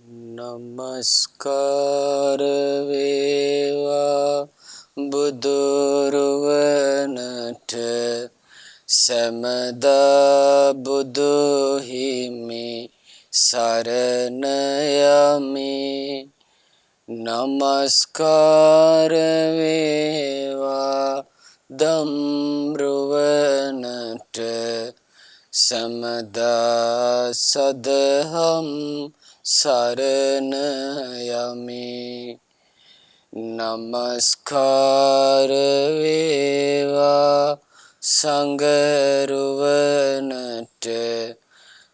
නමස්කාර වේවා බුදුරුවනට සැමදා බුදු හිමි සරණ යමි. නමස්කාර වේවා ධම්රුවනට සැමදා සදහම් සරණ යමි. නමස්කාර වේවා සංඝරුවනට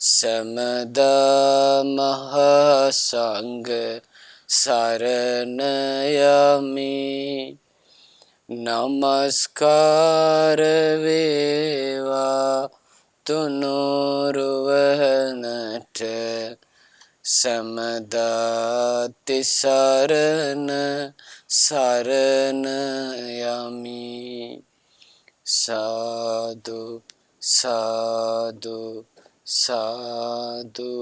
සැමදා මහා සංඝ සරණ යමි. නමස්කාර වේවා තුනුරුවනට සැමදා තිසරණ සරණ යමි. සාදු සාදු සාදු.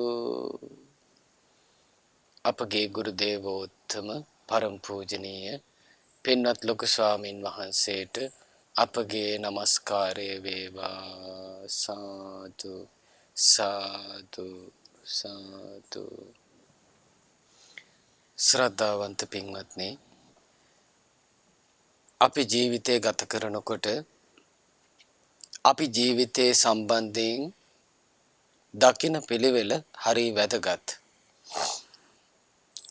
අපගේ ගුරු දේවෝත්තම පරම පූජනීය පින්වත් ලොකු ස්වාමීන් වහන්සේට අපගේ নমස්කාරය වේවා. සාදු සාදු සාදු. ශ්‍රද්ධාවන්ත පින්වත්නි, අපි ජීවිතය ගත කරනකොට අපි ජීවිතයේ සම්බන්ධයෙන් දකින පිළිවෙල හරි වැදගත්.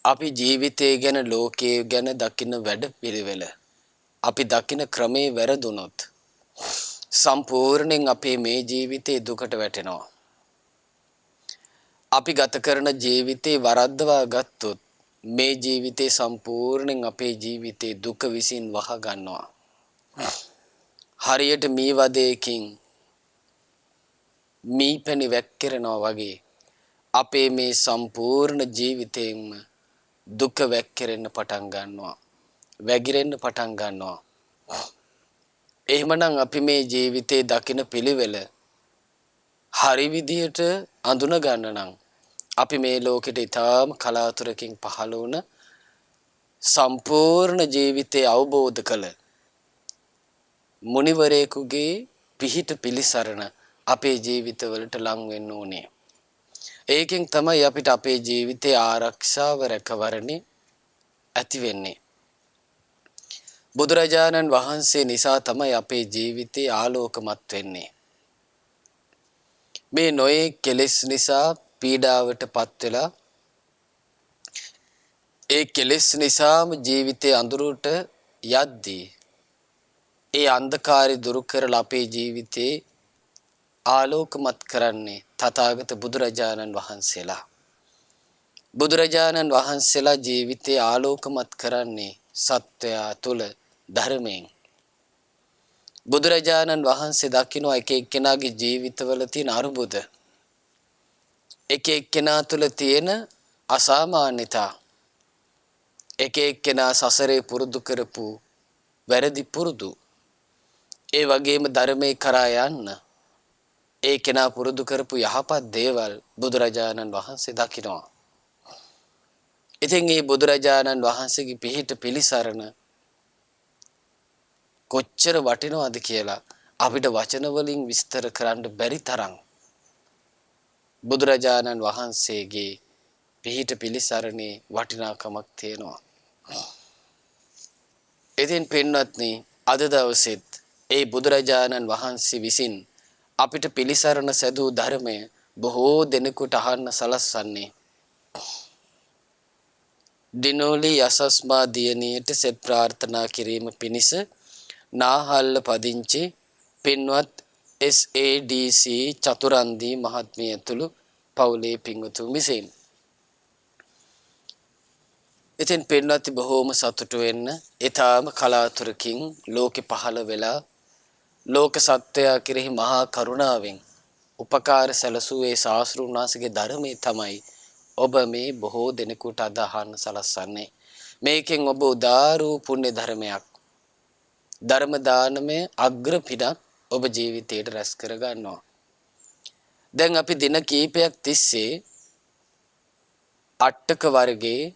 අපි ජීවිතය ගැන ලෝකයේ ගැන දකින වැඩ පිළිවෙල අපි දකින ක්‍රමේ වැරදුනොත් සම්පූර්ණයෙන් අපේ මේ ජීවිතේ දුකට වැටෙනවා. අපි ගත කරන ජීවිතේ වරද්දවා ගත්තොත් මේ ජීවිතේ සම්පූර්ණයෙන් අපේ ජීවිතේ දුක විසින් වහ ගන්නවා. හරියට මී වදයකින් මී පැණි වැක්කිරෙනවා වගේ අපේ මේ සම්පූර්ණ ජීවිතේම දුක වැක්කිරෙන්න පටන් ගන්නවා, වැగిරෙන්න පටන් ගන්නවා. එහෙමනම් අපි මේ ජීවිතේ දකින පිළිවෙල හරි විදියට අඳුන ගන්න නම් අපි මේ ලෝකෙට ඊටාම කලාතුරකින් පහළ වුණ සම්පූර්ණ ජීවිතය අවබෝධ කළ මුනිවරයෙකුගේ පිහිට පිලිසරණ අපේ ජීවිතවලට ලං වෙන්න ඕනේ. ඒකෙන් තමයි අපිට අපේ ජීවිතයේ ආරක්ෂාව රැකවරණේ ඇති වෙන්නේ. බුදුරජාණන් වහන්සේ නිසා තමයි අපේ ජීවිතේ ආලෝකමත් වෙන්නේ. මේ නොයේ කෙලෙස් නිසා පීඩාවටපත් වෙලා ඒ කෙලෙස් නිසාම ජීවිතේ අඳුරට යද්දී ඒ අන්ධකාරය දුරු කරලා අපේ ජීවිතේ ආලෝකමත් කරන්නේ තථාගත බුදුරජාණන් වහන්සේලා. බුදුරජාණන් වහන්සේලා ජීවිතේ ආලෝකමත් කරන්නේ සත්වයා තුල ධර්මයෙන්. බුදුරජාණන් වහන්සේ දකින්න එක එක්කෙනාගේ ජීවිතවල තියෙන අරුබුද, එක එක්කෙනා තුල තියෙන අසාමාන්‍යතා, එක එක්කෙනා සසරේ පුරුදු කරපු වැරදි පුරුදු, ඒ වගේම ධර්මයේ කරා යන්න ඒ කෙනා පුරුදු කරපු යහපත් දේවල් බුදුරජාණන් වහන්සේ දකිනවා. ඉතින් මේ බුදුරජාණන් වහන්සේගේ පිහිට පිලිසරණ කොච්චර වටිනවද කියලා අපිට වචන වලින් විස්තර කරන්න බැරි තරම් බුදුරජාණන් වහන්සේගේ පිහිට පිලිසරණේ වටිනාකමක් තියෙනවා. ඉතින් පින්වත්නි, අද දවසෙත් ඒ බුදුරජාණන් වහන්සේ විසින් අපිට පිලිසරණ සැදූ ධර්මය බොහෝ දෙනෙකුට අහන්න සලස්වන්නේ දිනෝලි යසස්මා දියණියට සෙත් ප්‍රාර්ථනා කිරීම පිණිස නාහල්ල පදිංචි පින්වත් SADC චතුරන්දී මහත්මිය ඇතුළු පවුලේ පින්වතුන් විසින්. ඉතින් පින්වත්නි, බොහෝම සතුටු වෙන්න, ඊටාම කලාතුරකින් ලෝකෙ පහළ වෙලා ලෝක සත්වයා කෙරෙහි මහා කරුණාවෙන් උපකාර සැලසූ ඒ ශාස්ත්‍රඥ වහන්සේගේ ධර්මයේ තමයි ඔබ මේ බොහෝ දෙනෙකුට අද අහන්න සලස්වන්නේ. මේකෙන් ඔබ උදාරූ පුණ්‍ය ධර්මයක්, ධර්ම දානමය අග්‍ර පිනක් ඔබ ජීවිතයට රැස් කර ගන්නවා. දැන් අපි දින කීපයක් තිස්සේ අට්ටක වර්ගයේ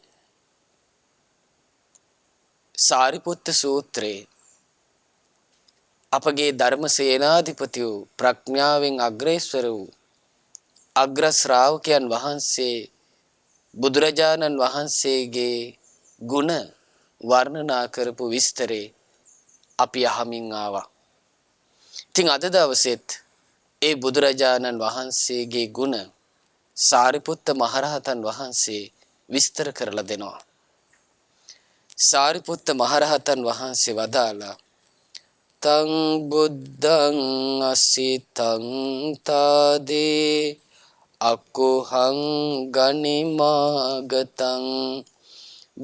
සාරිපුත්ත සූත්‍රයේ අපගේ ධර්ම සේනාධිපති වූ ප්‍රඥාවෙන් අග්‍රේශ්වර වූ අග්‍ර ශ්‍රාවකයන් වහන්සේ බුදුරජාණන් වහන්සේගේ ගුණ වර්ණනා කරපු විස්තරේ අපි අහමින් ආවා. ඉතින් අද දවසෙත් ඒ බුදුරජාණන් වහන්සේගේ ගුණ සාරිපුත්ත මහරහතන් වහන්සේ විස්තර කරලා දෙනවා. සාරිපුත්ත මහරහතන් වහන්සේ වදාලා තං බුද්ධං අසිතං තාදේ අකුහං ගනිමාගතං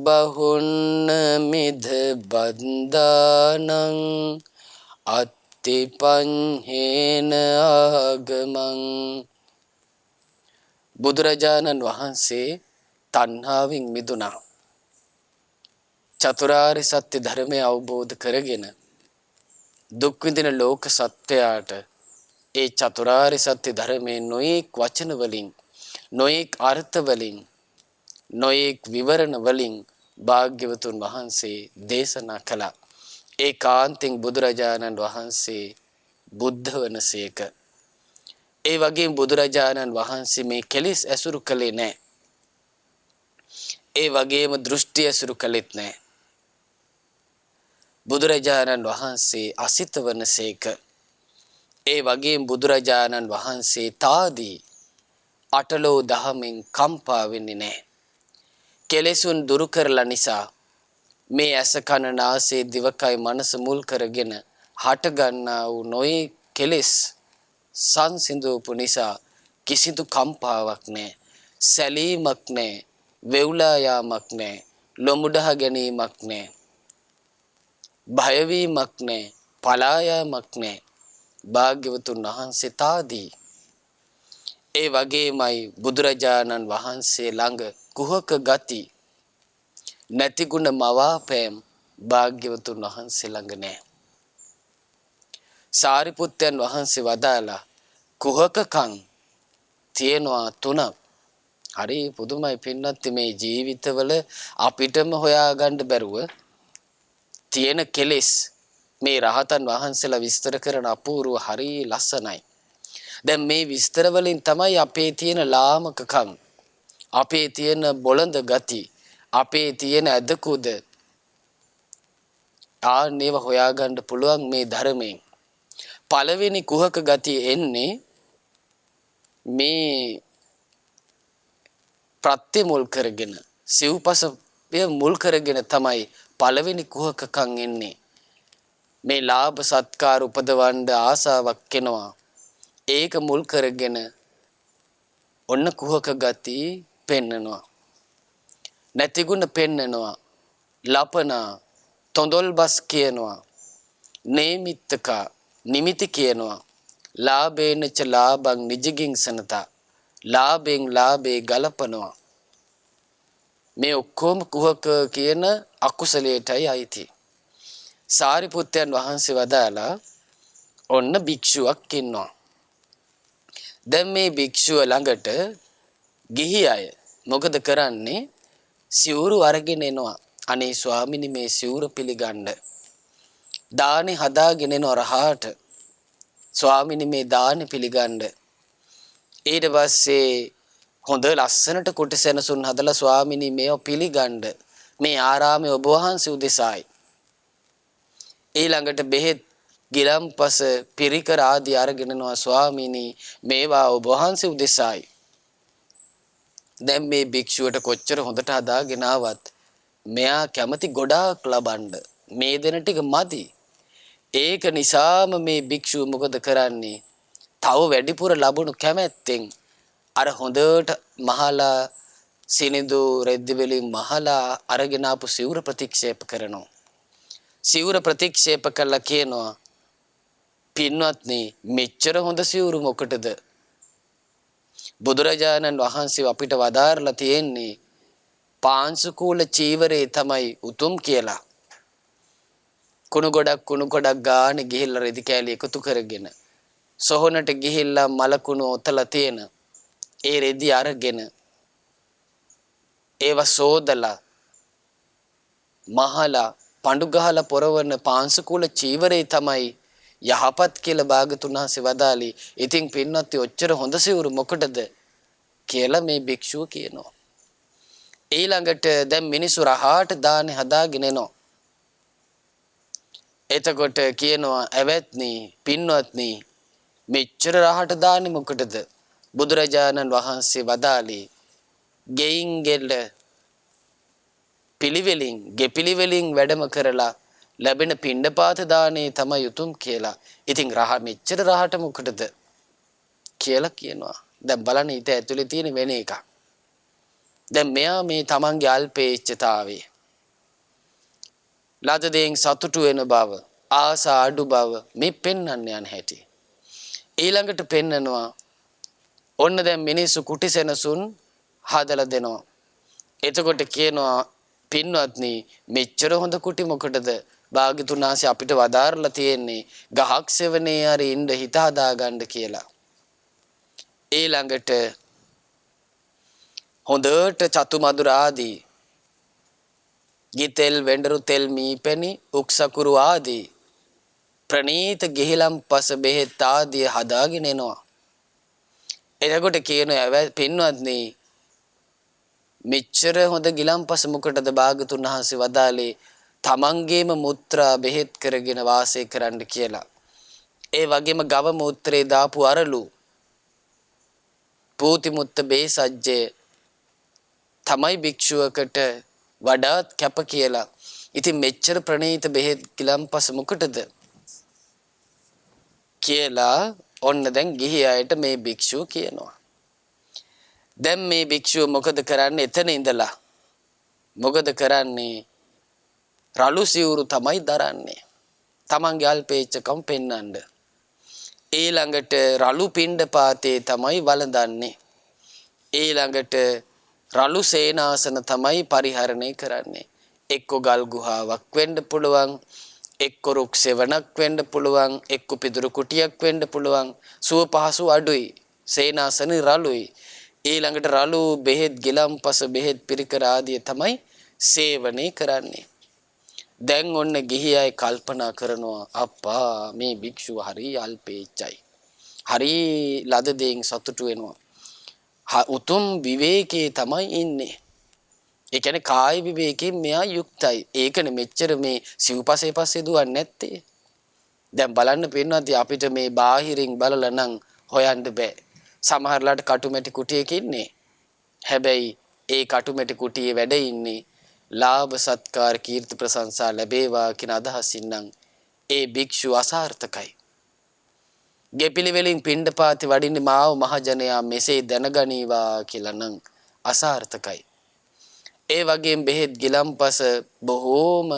බහුන්න මිද බන්දානං අත්තිපඤ්හේන ආගමං. බුදුරජාණන් වහන්සේ තණ්හාවෙන් මිදුණා. චතුරාර්ය සත්‍ය ධර්මය අවබෝධ කරගෙන දුක් විඳින ලෝක සත්‍යයට ඒ චතුරාර්ය සත්‍ය ධර්මයේ නොයෙක් වචන වලින් නොයෙක් අර්ථ වලින් නොයෙක් විවරණ වලින් භාග්‍යවතුන් වහන්සේ දේශනා කළා. ඒකාන්තයෙන් බුදුරජාණන් වහන්සේ බුද්ධ වනසේක. ඒ වගේම බුදුරජාණන් වහන්සේ මේ කෙලෙස් ඇසුරු කළේ නැහැ. ඒ වගේම දෘෂ්ටි ඇසුරු කළෙත් නැහැ. බුදුරජාණන් වහන්සේ අසිත වනසේක. ඒ වගේම බුදුරජාණන් වහන්සේ තාදී අටලෝ දහමින් කම්පා වෙන්නේ නැහැ. කෙලෙසුන් දුරු කරලා නිසා මේ ඇස කන නාසය දිවකය මනස මුල් කරගෙන හට ගන්නා වූ නොයේ කෙලෙස් සංසිඳවපු නිසා කිසිදු කම්පාවක් නැහැ. සැලීමක් නැහැ. වෙවුලා යාමක් නැහැ. ලොමුඩහ ගැනීමක් නැහැ. භයවීමක් නැහැ. පලා යාමක් නැහැ. භාග්‍යවතුන් වහන්සේ තාදී. ඒ වගේමයි බුදුරජාණන් වහන්සේ ළඟ කුහක ගති නැති ගුණ මවාපෑම් භාග්‍යවතුන් වහන්සේ ළඟ නැහැ. සාරිපුත්තයන් වහන්සේ වදාලා කුහකකම් තියෙනවා තුනක්. හරි පුදුමයි පින්නත් මේ ජීවිතවල අපිටම හොයාගන්න බැරුව තියෙන කෙලෙස් මේ රහතන් වහන්සේලා විස්තර කරන අපූර්ව හරි ලස්සනයි. දැන් මේ විස්තර වලින් තමයි අපේ තියෙන ලාමකකම්, අපේ තියෙන බොළඳ ගති, අපේ තියෙන අදකුද ආන්නේව හොයාගන්න පුළුවන් මේ ධර්මයෙන්. පළවෙනි කුහක ගතිය එන්නේ මේ ප්‍රත්‍ය මුල් කරගෙන, සිව්පසය මුල් කරගෙන තමයි පළවෙනි කුහකකම් එන්නේ. මේ ලාභ සත්කාර උපදවන්න ආසාවක් එනවා. ඒක මුල් කරගෙන ඔන්න කුහක ගති පෙන්නනවා. නැතිගුණ පෙන්නනවා. ලපනා තොඳොල්බස් කියනවා. නේමිත්තක නිමිති කියනවා. ලාභේනච ලාභං නිජගින්සනතා. ලාභෙන් ලාභේ ගලපනවා. මේ ඔක්කොම කුහක කියන අකුසලයටයි අයිති. සාරිපුත්තයන් වහන්සේ වදාලා ඔන්න භික්ෂුවක් ඉන්නවා. දැන් මේ භික්ෂුව ළඟට ගිහි අය මොකද කරන්නේ? සිවුරු අරගෙන එනවා. අනේ ස්වාමිනි මේ සිවුර පිළිගන්න. දානි හදාගෙන එනවා රහාට. ස්වාමිනි මේ දානි පිළිගන්න. ඊට පස්සේ හොඳ ලස්සනට කුටි සෙනසුන් හදලා ස්වාමිනි මේව පිළිගන්න. මේ ආරාමයේ ඔබ වහන්සේ උදෙසායි. ඊළඟට බෙහෙත් ගිලම්පස පිරිකර ආදී අරගෙන යනවා ස්වාමීනි මේවා ඔබ වහන්සේ උදෙසායි. දැන් මේ භික්ෂුවට කොච්චර හොඳට හදාගෙන ආවත් මෙයා කැමති ගොඩාක් ලබන්න. මේ දෙන ටික මදි. ඒක නිසාම මේ භික්ෂුව මොකද කරන්නේ? තව වැඩිපුර ලැබුණු කැමැත්තෙන් අර හොඳට මහලා සිනිඳු රෙද්ද වලින් මහලා අරගෙන ආපු සිවුර ප්‍රතික්ෂේප කරනවා. සිවුර ප්‍රතික්ෂේප කළා කියනවා පින්වත්නි මෙච්චර හොඳ සිවුරු මොකටද? බුදුරජාණන් වහන්සේ අපිට වදාරලා තියෙන්නේ පාංශුකූල චීවරේ තමයි උතුම් කියලා. කුණු ගොඩක් ගානේ ගිහිල්ලා රෙදි කෑලි එකතු කරගෙන සොහොනට ගිහිල්ලා මලකුණු ඔතලා තියෙන ඒ රෙදි අරගෙන ඒව සෝදලා මහලා පඳු ගහලා පොරවන පාංශුකූල චීවරේ තමයි යහපත් කියලා භාගතුන් වහන්සේ වදාළි. ඉතින් පින්වත්නි ඔච්චර හොඳ සිවුරු මොකටද කියලා මේ භික්ෂුව කියනවා. ඊළඟට දැන් මිනිස්සු රහාට දානේ හදාගෙන එනවා. එතකොට කියනවා ඇවැත්නි පින්වත්නි මෙච්චර රහට දාන්නේ මොකටද? බුදුරජාණන් වහන්සේ වදාළි ගෙයින් ගෙල්ල පිළිවෙලින් ගෙපිළිවෙලින් වැඩම කරලා ලැබෙන පිණ්ඩපාත දානේ තමයි උතුම් කියලා. ඉතින් රහ මෙච්චර රහට මොකටද කියලා කියනවා. දැන් බලන්න ඊට ඇතුලේ තියෙන වෙන එකක්. දැන් මෙයා මේ තමන්ගේ අල්පේච්ඡතාවේ ලද දෙයින් සතුටු වෙන බව ආසා අඩු බව මේ පෙන්වන්න යන හැටි. ඊළඟට පෙන්නනවා ඔන්න දැන් මිනිස්සු කුටි සෙනසුන් හදලා දෙනවා. එතකොට කියනවා පින්වත්නි මෙච්චර හොඳ කුටි මොකටද? භාග්‍යතුන් වහන්සේ අපිට වදාරලා තියෙන්නේ ගහක් සෙවනේ හරි ඉන්න හිත හදාගන්න කියලා. ඊළඟට හොඳට චතු මధుර ආදී ගිතෙල් වෙඬරු තෙල් මීපැණි උක්සකුරු ආදී ප්‍රණීත ගෙහිලම් පස බෙහෙත් ආදී හදාගෙන එනවා. එතකොට කියනවා පින්වත්නි මෙච්චර හොඳ ගිලම්පස මොකටද භාගතුන් වහන්සේ වදාලේ තමන්ගේම මුත්‍රා බෙහෙත් කරගෙන වාසය කරන්න කියලා. ඒ වගේම ගව මුත්‍රේ දාපු අරලු පූති මුත්ත බේසජ්ජය තමයි භික්ෂුවකට වඩාත් කැප කියලා. ඉතින් මෙච්චර ප්‍රණීත බෙහෙත් ගිලම්පස මොකටද කියලා ඔන්න දැන් ගිහි අයට මේ භික්ෂුව කියනවා. දැන් මේ භික්ෂුව මොකද කරන්නේ? එතන ඉඳලා මොකද කරන්නේ? රළු සිවුරු තමයි දරන්නේ. තමන්ගේ අල්පේච්ඡකම් පෙන්වන්න. ඊළඟට රළු පිණ්ඩපාතේ තමයි වළඳන්නේ. ඊළඟට රළු සේනාසන තමයි පරිහරණය කරන්නේ. එක්ක ගල් ගුහාවක් වෙන්න පුළුවන්, එක්ක රුක් සෙවණක් වෙන්න පුළුවන්, එක්ක පිදුරු කුටියක් වෙන්න පුළුවන්. සුව පහසු අඩුයි. සේනාසන රළුයි. ඊළඟට රළු බෙහෙත් ගිලම්පස බෙහෙත් පිරිකර ආදී තමයි සේවනය කරන්නේ. දැන් ඔන්න ගිහි අය කල්පනා කරනවා අප්පා මේ භික්ෂුව හරි අල්පේච්ඡයි. හරි ලද දෙයින් සතුටු වෙනවා. උතුම් විවේකයේ තමයි ඉන්නේ. ඒ කියන්නේ කාය විවේකයෙන් මෙයා යුක්තයි. ඒකනේ මෙච්චර මේ සිව්පසේ පස්සේ දුවන්නේ නැත්තේ. දැන් බලන්න පින්නදී අපිට මේ බාහිරින් බලලා නම් හොයන්න බෑ. සමහරලාට කටුමැටි කුටියක ඉන්නේ. හැබැයි ඒ කටුමැටි කුටියේ වැඩ ඉන්නේ ලාභ සත්කාර කීර්ති ප්‍රශංසා ලැබේවා කියන අදහසින් නම් ඒ භික්ෂු අසාර්ථකයි. ගෙපිලි වලින් පිණ්ඩපාති වඩින්නේ මාව මහජනයා මෙසේ දැනගනීවා කියලා නම් අසාර්ථකයි. ඒ වගේම බෙහෙත් ගිලම්පස බොහෝම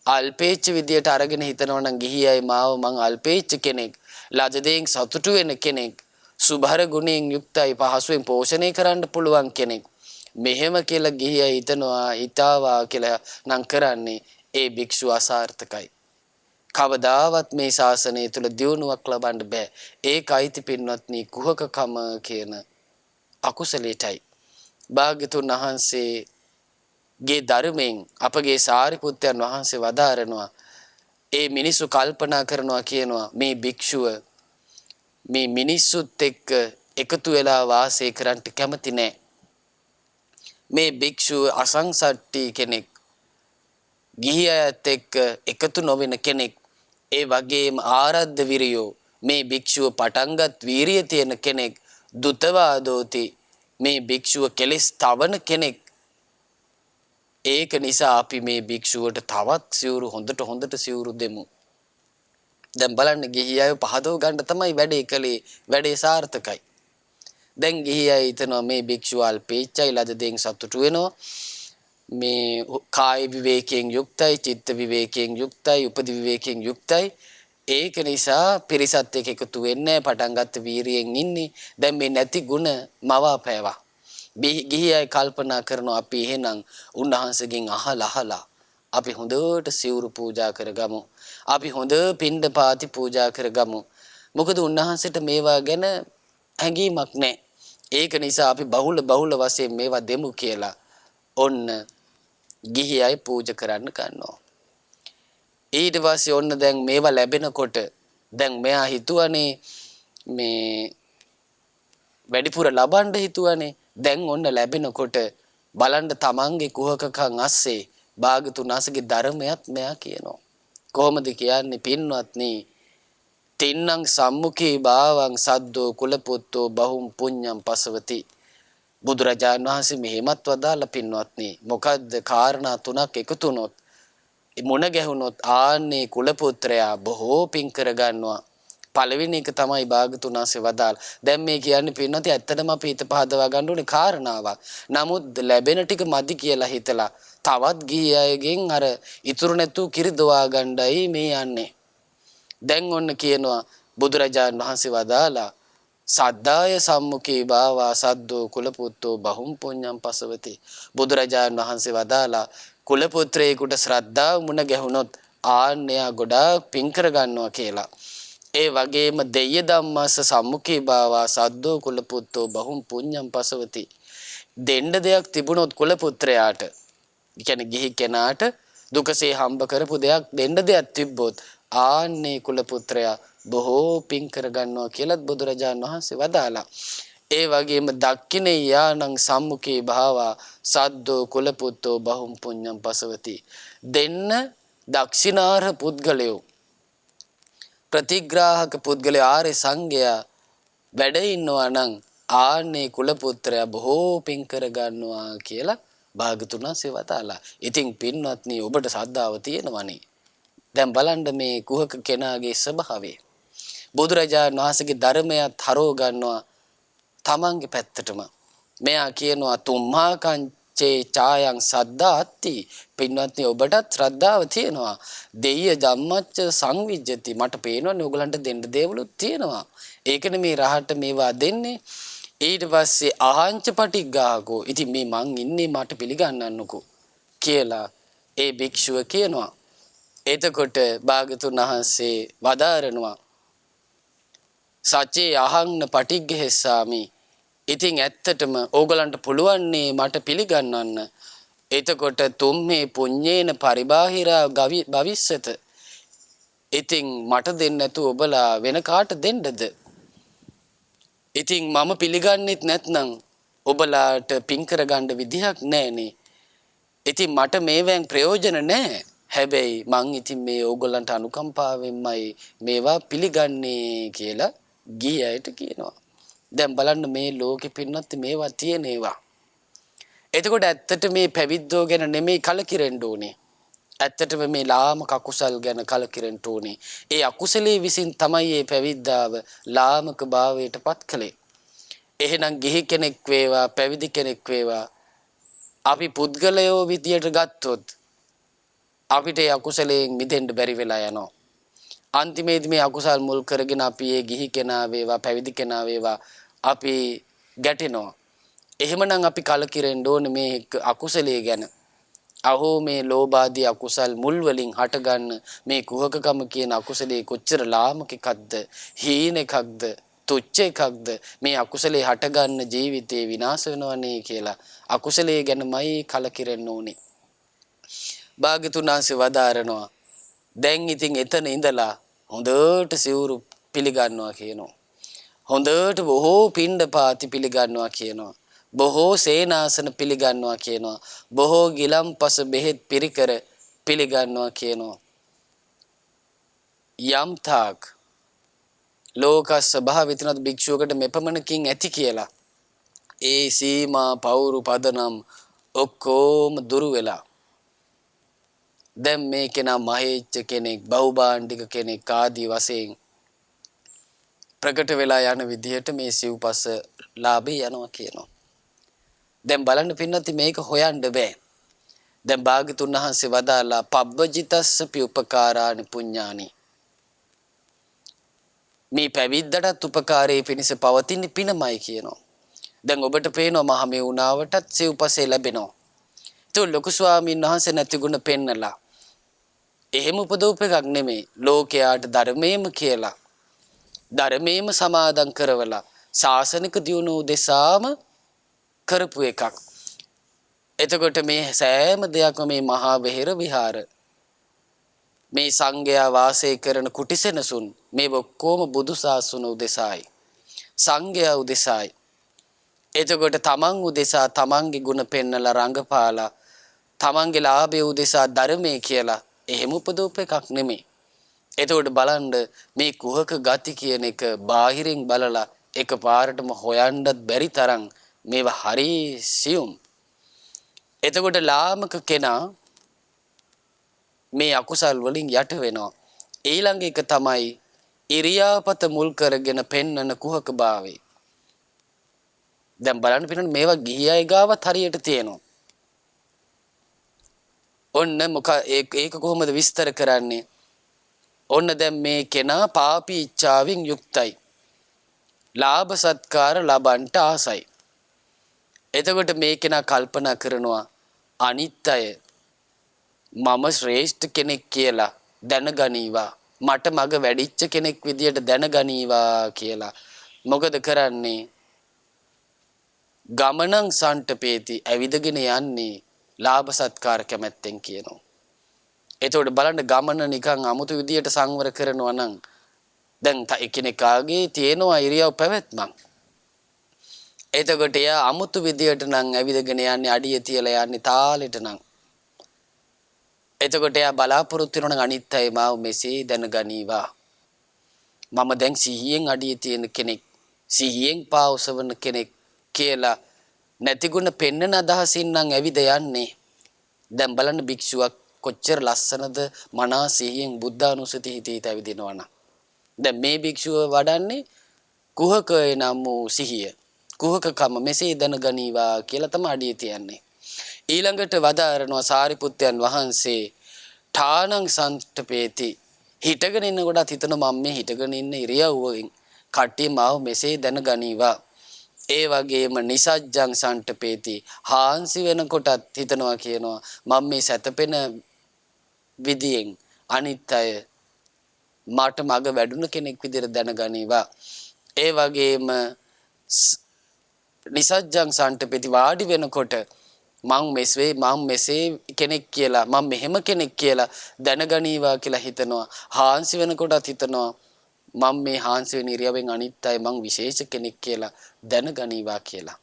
අල්පේච්ඡ විදියට අරගෙන හිතනවා නම් ගිහි අය මාව මං අල්පේච්ඡ කෙනෙක්, ලද දෙයින් සතුටු වෙන කෙනෙක්, සුභර ගුණයෙන් යුක්තයි, පහසුවෙන් පෝෂණය කරන්න පුළුවන් කෙනෙක්. මෙහෙම කියලා ගිහි අය හිතනවා හිතාවා කියලා නම් කරන්නේ ඒ භික්ෂුව අසාර්ථකයි. කවදාවත් මේ ශාසනය තුල දියුණුවක් ලබන්න බෑ. ඒකයිති පින්වත්නි කුහකකම කියන අකුසලයටයි. භාග්‍යතුන් වහන්සේගේ ධර්මයෙන් අපගේ සාරිපුත්යන් වහන්සේ වදාරනවා ඒ මිනිස්සු කල්පනා කරනවා කියනවා මේ භික්ෂුව මේ මිනිස්සුත් එක්ක එකතු වෙලා වාසය කරන්න කැමති නෑ. මේ භික්ෂුව අසංසට්ටි කෙනෙක්, ගිහි අයත් එක්ක එකතු නොවෙන කෙනෙක්. ඒ වගේම ආරද්ධ විරියෝ මේ භික්ෂුව පටන්ගත් වීරිය තියෙන කෙනෙක්. දුතවාදෝති මේ භික්ෂුව කෙලෙස් තවන කෙනෙක්. ඒක නිසා අපි මේ භික්ෂුවට තවත් සිවුරු හොඳට සිවුරු දෙමු. දැන් බලන්න ගිහි අය පහදව ගන්න තමයි වැඩේ කළේ. වැඩේ සාර්ථකයි. දැන් ගිහි අය හිතනවා මේ භික්ෂුව අල්පේච්ඡයි, ලද දෙයින් සතුටු වෙනවා. මේ කාය විවේකයෙන් යුක්තයි, චිත්ත විවේකයෙන් යුක්තයි, උපදි විවේකයෙන් යුක්තයි. ඒක නිසා පිරිසත් එක්ක එකතු වෙන්නේ පටන් ගත්ත වීරියෙන් ඉන්නේ. දැන් මේ නැති ಗುಣ මවාපෑවා. ගිහි අය කල්පනා කරනවා අපි එහෙනම් උන්වහන්සේගෙන් අහලා අපි හොඳට සිවුරු පූජා කරගමු. අපි හොඳ පිණ්ඩපාති පූජා කරගමු. මොකද උන්වහන්සේට මේවා ගැන හැඟීමක් නැහැ. ඒක නිසා අපි බහුල වශයෙන් මේවා දෙමු කියලා ඔන්න ගිහි අය පූජා කරන්න ගන්නවා. ඊට පස්සේ ඔන්න දැන් මේවා ලැබෙනකොට දැන් මෙයා හිතුවනේ මේ වැඩිපුර ලබන්න හිතුවනේ. දැන් ඔන්න ලැබෙනකොට බලන්න තමන්ගේ කුහකකම් අස්සේ භාගතුන් වහන්සේගේ ධර්මයත් මෙයා කියනවා. කොහොමද කියන්නේ පින්වත්නි? තින්නම් සම්මුඛී භාවං සද්දෝ කුලපුත්තෝ බහුම් පුඤ්ඤම් පසවති. බුදුරජාණන් වහන්සේ මෙහෙමත් වදාලා පින්වත්නි. මොකද්ද කාරණා තුනක් එකතු වුණොත් මුණ ගැහුනොත් ආන්නේ කුලපුත්‍රයා බොහෝ පින් කර ගන්නවා. පළවෙනි එක තමයි භාගතුන් වහන්සේ වදාළ. දැන් මේ කියන්නේ පින්නති ඇත්තටම අපි හිත පහදවා ගන්න ඕනේ කාරණාවක්. නමුත් ලැබෙන ටික මදි කියලා හිතලා තවත් ගිහි අයගෙන් අර ඉතුරු නැතු කිරිදවා ගන්නයි මේ යන්නේ. දැන් ඔන්න කියනවා බුදුරජාණන් වහන්සේ වදාලා සද්දාය සම්මුඛී භාවා සද්දෝ කුලපුත්තෝ බහුම් පුඤ්ඤම් පසවති. බුදුරජාණන් වහන්සේ වදාලා කුලපුත්‍රයෙකුට ශ්‍රද්ධාව මුණ ගැහුනොත් ආන්‍යයා ගොඩාක් පින් කර ගන්නවා කියලා. ඒ වගේම දෙය ධම්මස්ස සම්මුඛී භාවා සද්දෝ කුලපුත්තෝ බහුම් පුඤ්ඤම් පසවති. දෙන්න දෙයක් තිබුණොත් කුලපුත්‍රයාට, කියන්නේ ගිහි කෙනාට දුකසේ හම්බ කරපු දෙයක් දෙන්න දෙයක් තිබ්බොත් ආන්නේ කුලපුත්‍රයා බොහෝ පින් කර ගන්නවා කියලා බුදුරජාණන් වහන්සේ වදාලා. ඒ වගේම දක්ඛිනේ යානං සම්මුඛී භාවා සද්දෝ කුලපුත්තෝ බහුම් පුඤ්ඤම් පසවති. දෙන්න දක්ෂිනාර්හ පුද්ගලයෝ, ප්‍රතිග්‍රාහක පුද්ගලයා ආර්ය සංඝයා වැඩ ඉන්නවා නම් ආන්නේ කුලපුත්‍රයා බොහෝ පින් කර ගන්නවා කියලා භාගතුන් වහන්සේ වදාලා. ඉතින් පින්වත්නි ඔබට ශ්‍රද්ධාව තියෙනවනේ. දැන් බලන්න මේ කුහක කෙනාගේ ස්වභාවය. බුදුරජාණන් වහන්සේගේ ධර්මයත් හරව ගන්නවා තමන්ගේ පැත්තටම. මෙයා කියනවා තුම්මා කංචේ ඡායං සද්දාති. පින්වත්නි ඔබටත් ශ්‍රද්ධාව තියෙනවා. දෙය ධම්මච්ච සංවිජ්ජති. මට පේනවනේ ඔයගලන්ට දෙන්න දේවලුත් තියෙනවා. ඒකනේ මේ රහට මේවා දෙන්නේ. ඊට පස්සේ අහංච පටිග්ගාහකෝ. ඉතින් මේ මං ඉන්නේ මට පිළිගන්නන්නකෝ කියලා ඒ භික්ෂුව කියනවා. එතකොට භාගතුන් වහන්සේ වදාරනවා සචේ අහන්න පටිග්ගහෙස්සාමි. ඉතින් ඇත්තටම ඕගලන්ට පුළුවන්නේ මට පිළිගන්නන්න. එතකොට තුම්මේ පුඤ්ඤේන පරිබාහිරා භවිස්සත. ඉතින් මට දෙන්න නැතු ඔබලා වෙන කාට දෙන්නද? ඉතින් මම පිළිගන්නෙත් නැත්නම් ඔබලාට පින් කරගන්න විදිහක් නැහනේ. ඉතින් මට මේවෙන් ප්‍රයෝජන නැහැ. හැබැයි මං ඉතින් මේ ඕගොල්ලන්ට අනුකම්පාවෙන්මයි මේවා පිළිගන්නේ කියලා ගිහි අයට කියනවා. දැන් බලන්න මේ ලෝකෙ පින්නත් මේවා තියෙන ඒවා. එතකොට ඇත්තට මේ පැවිද්දෝ ගැන නෙමෙයි කලකිරෙන්න ඕනේ. ඇත්තටම මේ ලාමක අකුසල් ගැන කලකිරෙන්න ඕනේ. ඒ අකුසලයේ විසින් තමයි මේ පැවිද්දාව ලාමක භාවයට පත් කළේ. එහෙනම් ගිහි කෙනෙක් වේවා පැවිදි කෙනෙක් වේවා අපි පුද්ගලයෝ විදියට ගත්තොත් අපිට ඒ අකුසලයෙන් මිදෙන්න බැරි වෙලා යනවා. අන්තිමේදී මේ අකුසල් මුල් කරගෙන අපි ඒ ගිහි කෙනා වේවා පැවිදි කෙනා වේවා අපි ගැටෙනවා. එහෙමනම් අපි කලකිරෙන්න ඕනේ මේ අකුසලයේ ගැන. අහෝ මේ ලෝභාදී අකුසල් මුල් වලින් හටගන්න මේ කුහකකම කියන අකුසලයේ කොච්චර ලාමක එකක්ද, හීන එකක්ද, තුච්ච එකක්ද. මේ අකුසලයේ හටගන්න ජීවිතේ විනාශ වෙනවනේ කියලා අකුසලයේ ගැනමයි කලකිරෙන්න ඕනේ. භාග්‍යතුන් වහන්සේ වදාරනවා දැන් ඉතින් එතන ඉඳලා හොඳට සිවුරු පිළිගන්නවා කියනවා. හොඳට බොහෝ පිණ්ඩපාති පිළිගන්නවා කියනවා. බොහෝ සේනාසන පිළිගන්නවා කියනවා. බොහෝ ගිලම්පස බෙහෙත් පිරිකර පිළිගන්නවා කියනවා. යම් තාක් ලෝක ස්වභාවිතනත් භික්ෂුවකට මෙපමණකින් ඇති කියලා ඒ සීමා පවුරු පදනම් ඔක්කොම දුරු වෙලා දැන් මේ කෙනා මහේච්ඡ කෙනෙක්, බහුභාණ්ඩික කෙනෙක් ආදී වශයෙන් ප්‍රකට වෙලා යන විදිහට මේ සිව්පස්ස ලාභේ යනවා කියනවා. දැන් බලන්න පින්නත් මේක හොයන්න බෑ. දැන් භාග්‍යතුන් වහන්සේ වදාලා පබ්බජිතස්ස පිඋපකාරානි පුඤ්ඤානි. මේ පැවිද්දටත් උපකාරයේ පිණිස පවතින පිනමයි කියනවා. දැන් ඔබට පේනවා මහ මෙවුනාවටත් සිව්පස්සේ ලැබෙනවා. ඒ ලොකු ස්වාමීන් වහන්සේ නැති ගුණ පෙන්නලා එහෙම උපදෝප එකක් නෙමෙයි. ලෝකයාට ධර්මයේම කියලා ධර්මයේම සමාදන් කරවලා ශාසනික දියුණුව දෙසාම කරපු එකක්. එතකොට මේ සෑම දෙයක්ම මේ මහා වෙහෙර විහාර මේ සංඝයා වාසය කරන කුටිසෙනසුන් මේ ඔක්කොම බුදු සාසුන උදෙසායි. සංඝයා උදෙසායි. එතකොට තමන් උදෙසා තමන්ගේ ගුණ පෙන්නලා රඟපාලා තමන්ගේ ලාභය උදෙසා ධර්මයේ කියලා එහෙම උපදෝප එකක් නෙමෙයි. එතකොට බලන්න මේ කුහක ගති කියන එක බාහිරින් බලලා එකපාරටම හොයන්නත් බැරි තරම් මේවා හරි සියුම්. එතකොට ලාමක කෙනා මේ අකුසල් වලින් යට වෙනවා. ඊළඟ එක තමයි ඉරියාපත මුල් කරගෙන පෙන්නන කුහකභාවය. දැන් බලන්න පිටින් මේවා ගිහි අය ගාවත් හරියට තියෙනවා. ඔන්න ඒක කොහොමද විස්තර කරන්නේ? ඔන්න දැන් මේ කෙනා පාපී ඉච්ඡාවෙන් යුක්තයි. ලාභ සත්කාර ලබන්ට ආසයි. එතකොට මේ කෙනා කල්පනා කරනවා අනිත් අය මම ශ්‍රේෂ්ඨ කෙනෙක් කියලා දැනගනීවා. මට මග වැඩිච්ච කෙනෙක් විදියට දැනගනීවා කියලා. මොකද කරන්නේ? ගමනං සන්ටපේති ඇවිදගෙන යන්නේ ලාභ සත්කාර කැමැත්තෙන් කියනවා. එතකොට බලන්න ගමන නිකන් අමුතු විදියට සංවර කරනවා නම් දැන් එකිනෙකාගේ තියෙනවා ඉරියව් පැවැත්මක්. එතකොට එයා අමුතු විදියට නම් ඇවිදගෙන යන්නේ අඩිය තියලා යන්නේ තාලෙට නම්. එතකොට එයා බලාපොරොත්තු වෙනවා නම් අනිත් අය මාව මෙසේ දැනගනීවා. මම දැන් සිහියෙන් අඩිය තියෙන කෙනෙක්, සිහියෙන් පාවසවන කෙනෙක් කියලා නැතිගුණ පෙන්නන අදහසින් නම් ඇවිද යන්නේ. දැන් බලන්න භික්ෂුවක් කොච්චර ලස්සනද මනා සිහියෙන් බුද්ධානුස්සති හිතේ ඇවිදිනවා නම්. දැන් මේ භික්ෂුව වඩන්නේ කුහකය නම් වූ සිහිය. කුහකකම මෙසේ දැනගනීවා කියලා තමයි අඩිය තියන්නේ. ඊළඟට වදාරනවා සාරිපුත්තයන් වහන්සේ ඨානං සන්තපේති හිටගෙන ඉන්න කොටත් හිතන මම මේ හිටගෙන ඉන්න ඉරියව්වෙන් කට්ටිය මාව මෙසේ දැනගනීවා. ඒ වගේම නිසජ්ජං සන්තපේති හාන්සි වෙනකොටත් හිතනවා කියනවා මම මේ සැතපෙන විදියෙන් අනිත් අය මට මග වැඩුණ කෙනෙක් විදිහට දැනගනීවා. ඒ වගේම නිසජ්ජං සන්තපේති වාඩි වෙනකොට මං මෙසේ කෙනෙක් කියලා මං මෙහෙම කෙනෙක් කියලා දැනගනීවා කියලා හිතනවා. හාන්සි වෙනකොටත් හිතනවා මම මේ හාන්සි වෙන ඉරියවෙන් අනිත් අය මං විශේෂ කෙනෙක් කියලා දැනගනීවා කියලා.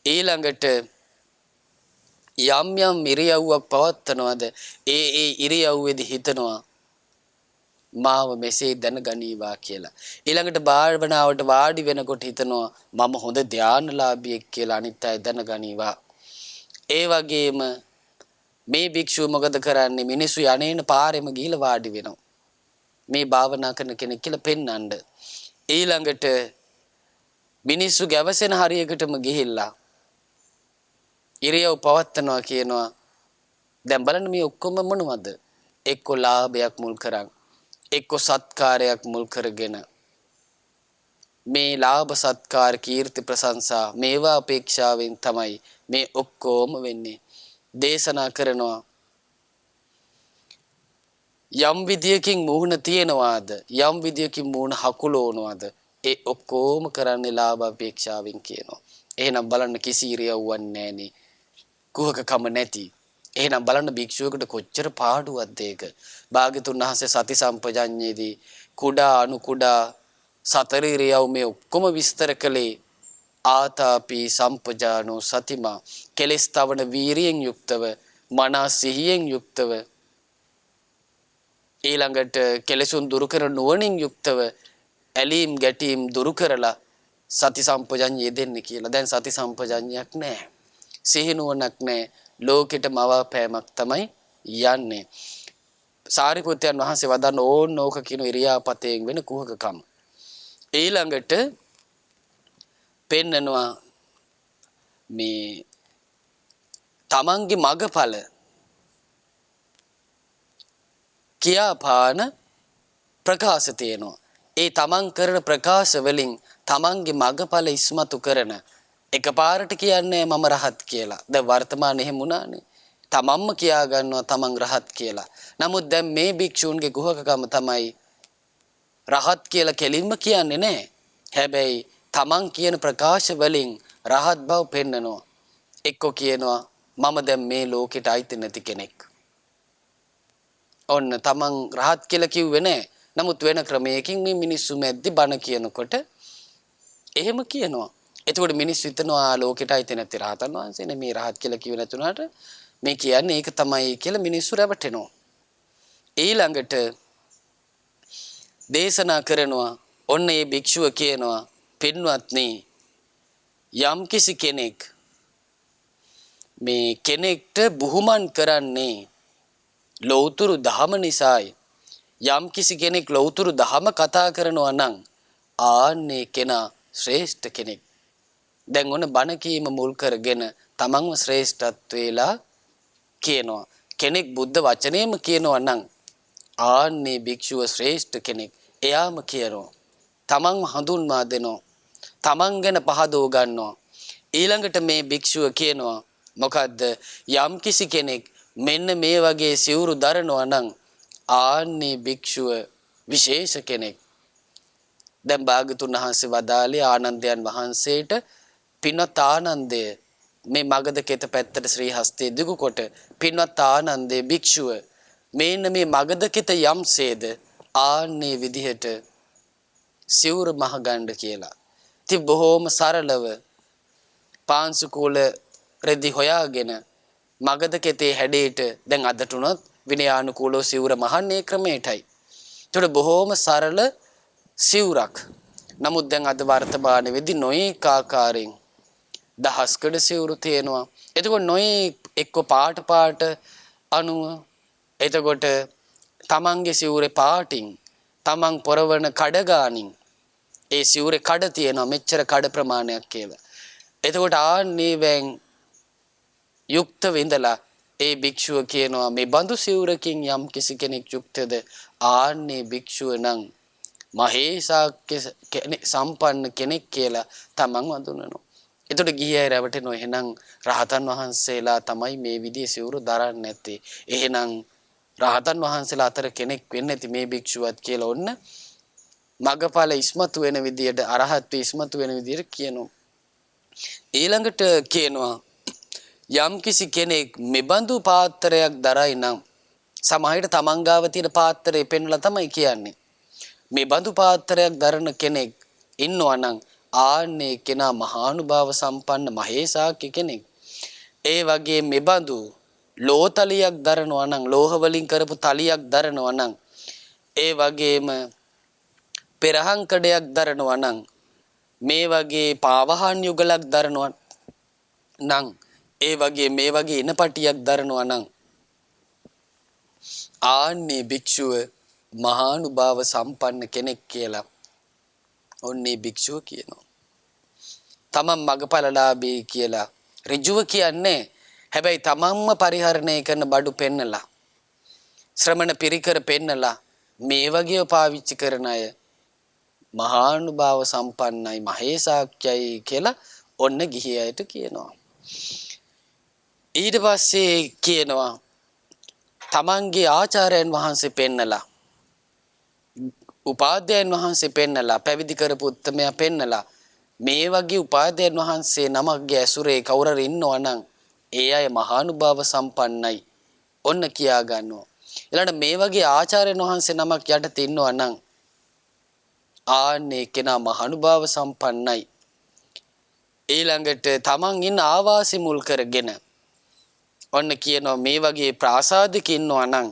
ඊළඟට යම් යම් ඉරියව්වක් පවත්නවාද ඒ ඉරියව්වේදී හිතනවා මාව මෙසේ දැනගනීවා කියලා. ඊළඟට භාවනාවට වාඩි වෙනකොට හිතනවා මම හොඳ ධානලාභියෙක් කියලා අනිත් අය දැනගනීවා. ඒ වගේම මේ භික්ෂුව මොකද කරන්නේ? මිනිස්සු යන්නේන පාරෙම ගිහිල්ලා වාඩි වෙනවා. මේ භාවනා කරන කෙනෙක් කියලා පෙන්වන්න. ඊළඟට මිනිස්සු ගැවසෙන හරියකටම ගිහිල්ලා ඉරියව් පවත්නවා කියනවා. දැන් බලන්න මේ ඔක්කොම මොනවද? එක්ක ලාභයක් මුල් කරන්, එක්ක සත්කාරයක් මුල් කරගෙන මේ ලාභ සත්කාර කීර්ති ප්‍රශංසා මේවා අපේක්ෂාවෙන් තමයි මේ ඔක්කොම වෙන්නේ. දේශනා කරනවා යම් විදියකින් මූණ තියනවාද යම් විදියකින් මූණ හකුලවනවාද ඒ ඔක්කොම කරන්නේ ලාභ අපේක්ෂාවෙන් කියනවා. එහෙනම් බලන්න කිසි ඉරියව්වක් නැහැනේ. කුහකකම නැති. එහෙනම් බලන්න භික්ෂුවකට කොච්චර පාඩුවක්ද ඒක. භාග්‍යතුන් වහන්සේ සති සම්පජඤ්ඤයේදී කුඩා අනු කුඩා සතර ඉරියව් මේ ඔක්කොම විස්තර කළේ ආතාපි සම්පජානෝ සතිමා කෙලස් තවන වීරියෙන් යුක්තව මනස සිහියෙන් යුක්තව ඊළඟට කෙලසුන් දුරු කර නුවණින් යුක්තව ඇලීම් ගැටීම් දුරු කරලා සති සම්පජඤ්ඤය දෙන්නේ කියලා. දැන් සති සම්පජඤ්ඤයක් නැහැ. සිහි නුවණක් නැහැ. ලෝකෙට මවාපෑමක් තමයි යන්නේ. සාරිපුත්තයන් වහන්සේ වදන්න ඕක කියන ඉරියාපතයෙන් වෙන කුහකකම. ඊළඟට පෙන්නනවා මේ තමන්ගේ මගඵල කියාපාන ප්‍රකාශ තියෙනවා. ඒ තමන් කරන ප්‍රකාශ වලින් තමන්ගේ මගඵල ඉස්මතු කරන එකපාරට කියන්නේ මම රහත් කියලා. දැන් වර්තමානයේ එහෙම වුණානේ. තමන්ම කියා ගන්නවා තමන් රහත් කියලා. නමුත් දැන් මේ භික්ෂූන්ගේ කුහකකම තමයි රහත් කියලා කෙලින්ම කියන්නේ නැහැ. හැබැයි තමන් කියන ප්‍රකාශ වලින් රහත් බව පෙන්නනවා. එක්ක කියනවා මම දැන් මේ ලෝකෙට අයිති නැති කෙනෙක්. ඔන්න තමන් රහත් කියලා කිව්වේ නෑ. නමුත් වෙන ක්‍රමයකින් මේ මිනිස්සු මැද්දි බණ කියනකොට එහෙම කියනවා. එතකොට මිනිස්සු හිතනවා ලෝකෙට අයිති නැති රහතන් වහන්සේනේ මේ රහත් කියලා කිව්වේ නැතුණාට මේ කියන්නේ ඒක තමයි කියලා මිනිස්සු රැවටෙනවා. ඊළඟට දේශනා කරනවා ඔන්න මේ භික්ෂුව කියනවා පින්වත්නි යම් කිසි කෙනෙක් මේ කෙනෙක්ට බුහුමන් කරන්නේ ලෞතුරු දහම නිසායි. යම් කිසි කෙනෙක් ලෞතුරු දහම කතා කරනවා නම් ආන්නේ කෙනා ශ්‍රේෂ්ඨ කෙනෙක්. දැන් ඔන්න බණ කීම මුල් කරගෙන තමන්ව ශ්‍රේෂ්ඨත්වයලා කියනවා. කෙනෙක් බුද්ධ වචනයම කියනවා නම් ආන්නේ භික්ෂුව ශ්‍රේෂ්ඨ කෙනෙක්. එයාම කියනවා. තමන්ව හඳුන්වා දෙනවා. තමන් ගැන පහදව ගන්නවා. ඊළඟට මේ භික්ෂුව කියනවා මොකද්ද? යම් කිසි කෙනෙක් මෙන්න මේ වගේ සිවුරු දරනවා නම් ආන්නේ භික්ෂුව විශේෂ කෙනෙක්. දැන් භාගතුන් වහන්සේ වදාළේ ආනන්දයන් වහන්සේට පින්වත් ආනන්දය මේ මගධ කෙත පැත්තට ශ්‍රී හස්තයේ දිගු කොට පින්වත් ආනන්දේ භික්ෂුව මේන්න මේ මගධ කෙත යම්සේද ආන්නේ විදිහට සිවුර මහගණ්ඩ කියලා. ඉතින් බොහෝම සරලව පාංශු කුල රෙදි හොයාගෙන මගධ කෙතේ හැඩයට දැන් අදට උනත් විනයානුකූලව සිවුර මහන්නේ ක්‍රමයටයි. ඒතකොට බොහෝම සරල සිවුරක්. නමුත් දැන් අද වර්තමාන වෙදි නොයෙක් ආකාරයෙන් දහස්කඩ සිවුරු තියෙනවා. එතකොට නොයෙක් එක්ක පාට අනුව එතකොට තමන්ගේ සිවුරේ පාටින් තමන් පොරවන කඩ ගානින් ඒ සිවුරේ කඩ තියෙනවා මෙච්චර කඩ ප්‍රමාණයක් කියලා. එතකොට ආන්නේ වෙන් යුක්තව ඉඳලා ඒ භික්ෂුව කියනවා මේ බඳු සිවුරකින් යම් කිසි කෙනෙක් යුක්තද ආන්නේ භික්ෂුව නම් මහේසාක්‍ය සම්පන්න කෙනෙක් කියලා තමන් වඳුනනවා. එතකොට ගිහියයි රැවටෙනවා එහෙනම් රහතන් වහන්සේලා තමයි මේ විදිහේ සිවුරු දරන්නේ නැත්තේ. එහෙනම් රහතන් වහන්සේලා අතර කෙනෙක් වෙන්නේ නැති මේ භික්ෂුවත් කියලා ඔන්න මගපල ඉස්මතු වෙන විදියට අරහත් ඉස්මතු වෙන විදියට කියනවා. ඊළඟට කියනවා යම් කිසි කෙනෙක් මෙබඳු පාත්‍රයක් දරයි නම් සමහරට තමන් ගාව තියෙන පාත්‍රය පෙන්වලා තමයි කියන්නේ. මෙබඳු පාත්‍රයක් දරන කෙනෙක් ඉන්නවා නම් ආන්නේ කෙනා මහානුභාව සම්පන්න මහේසාක්‍ය කෙනෙක්. ඒ වගේ මෙබඳු ලෝතලියක් දරනවා නම් ලෝහ වලින් කරපු තලියක් දරනවා නම් ඒ වගේම පෙරහන් කඩයක් දරනවා නම් මේ වගේ පාවහන් යුගලක් දරනවා නම් ඒ වගේ මේ වගේ ඉනපටියක් දරනවා නම් ආන්නේ භික්ෂුව මහානුභාව සම්පන්න කෙනෙක් කියලා ඔන්නේ භික්ෂුව කියනවා. තමන් මගපලලාභී කියලා ඍජුව කියන්නේ හැබැයි තමන්ම පරිහරණය කරන බඩු පෙන්නලා ශ්‍රමණ පිරිකර පෙන්නලා මේ වගේ පාවිච්චි කරන අය මහානුභාව සම්පන්නයි මහේසාක්‍යයි කියලා ඔන්න ගිහි අයට කියනවා. ඊට පස්සේ කියනවා තමන්ගේ ආචාර්යයන් වහන්සේ පෙන්නලා උපාධ්‍යයන් වහන්සේ පෙන්නලා පැවිදි කරපු උත්තමයා පෙන්නලා මේ වගේ උපාධ්‍යයන් වහන්සේ නමක්ගේ ඇසුරේ කවුරුහරි ඉන්නවා නම් ඒ අය මහානුභාව සම්පන්නයි ඔන්න කියා ගන්නවා. ඊළඟට මේ වගේ ආචාර්යයන් වහන්සේ නමක් යටතේ ඉන්නවා නම් ආන්නේ කෙනා මහානුභාව සම්පන්නයි. ඊළඟට තමන් ඉන්න ආවාසි මුල් කරගෙන ඔන්න කියනවා මේ වගේ ප්‍රාසාදික ඉන්නවා නම්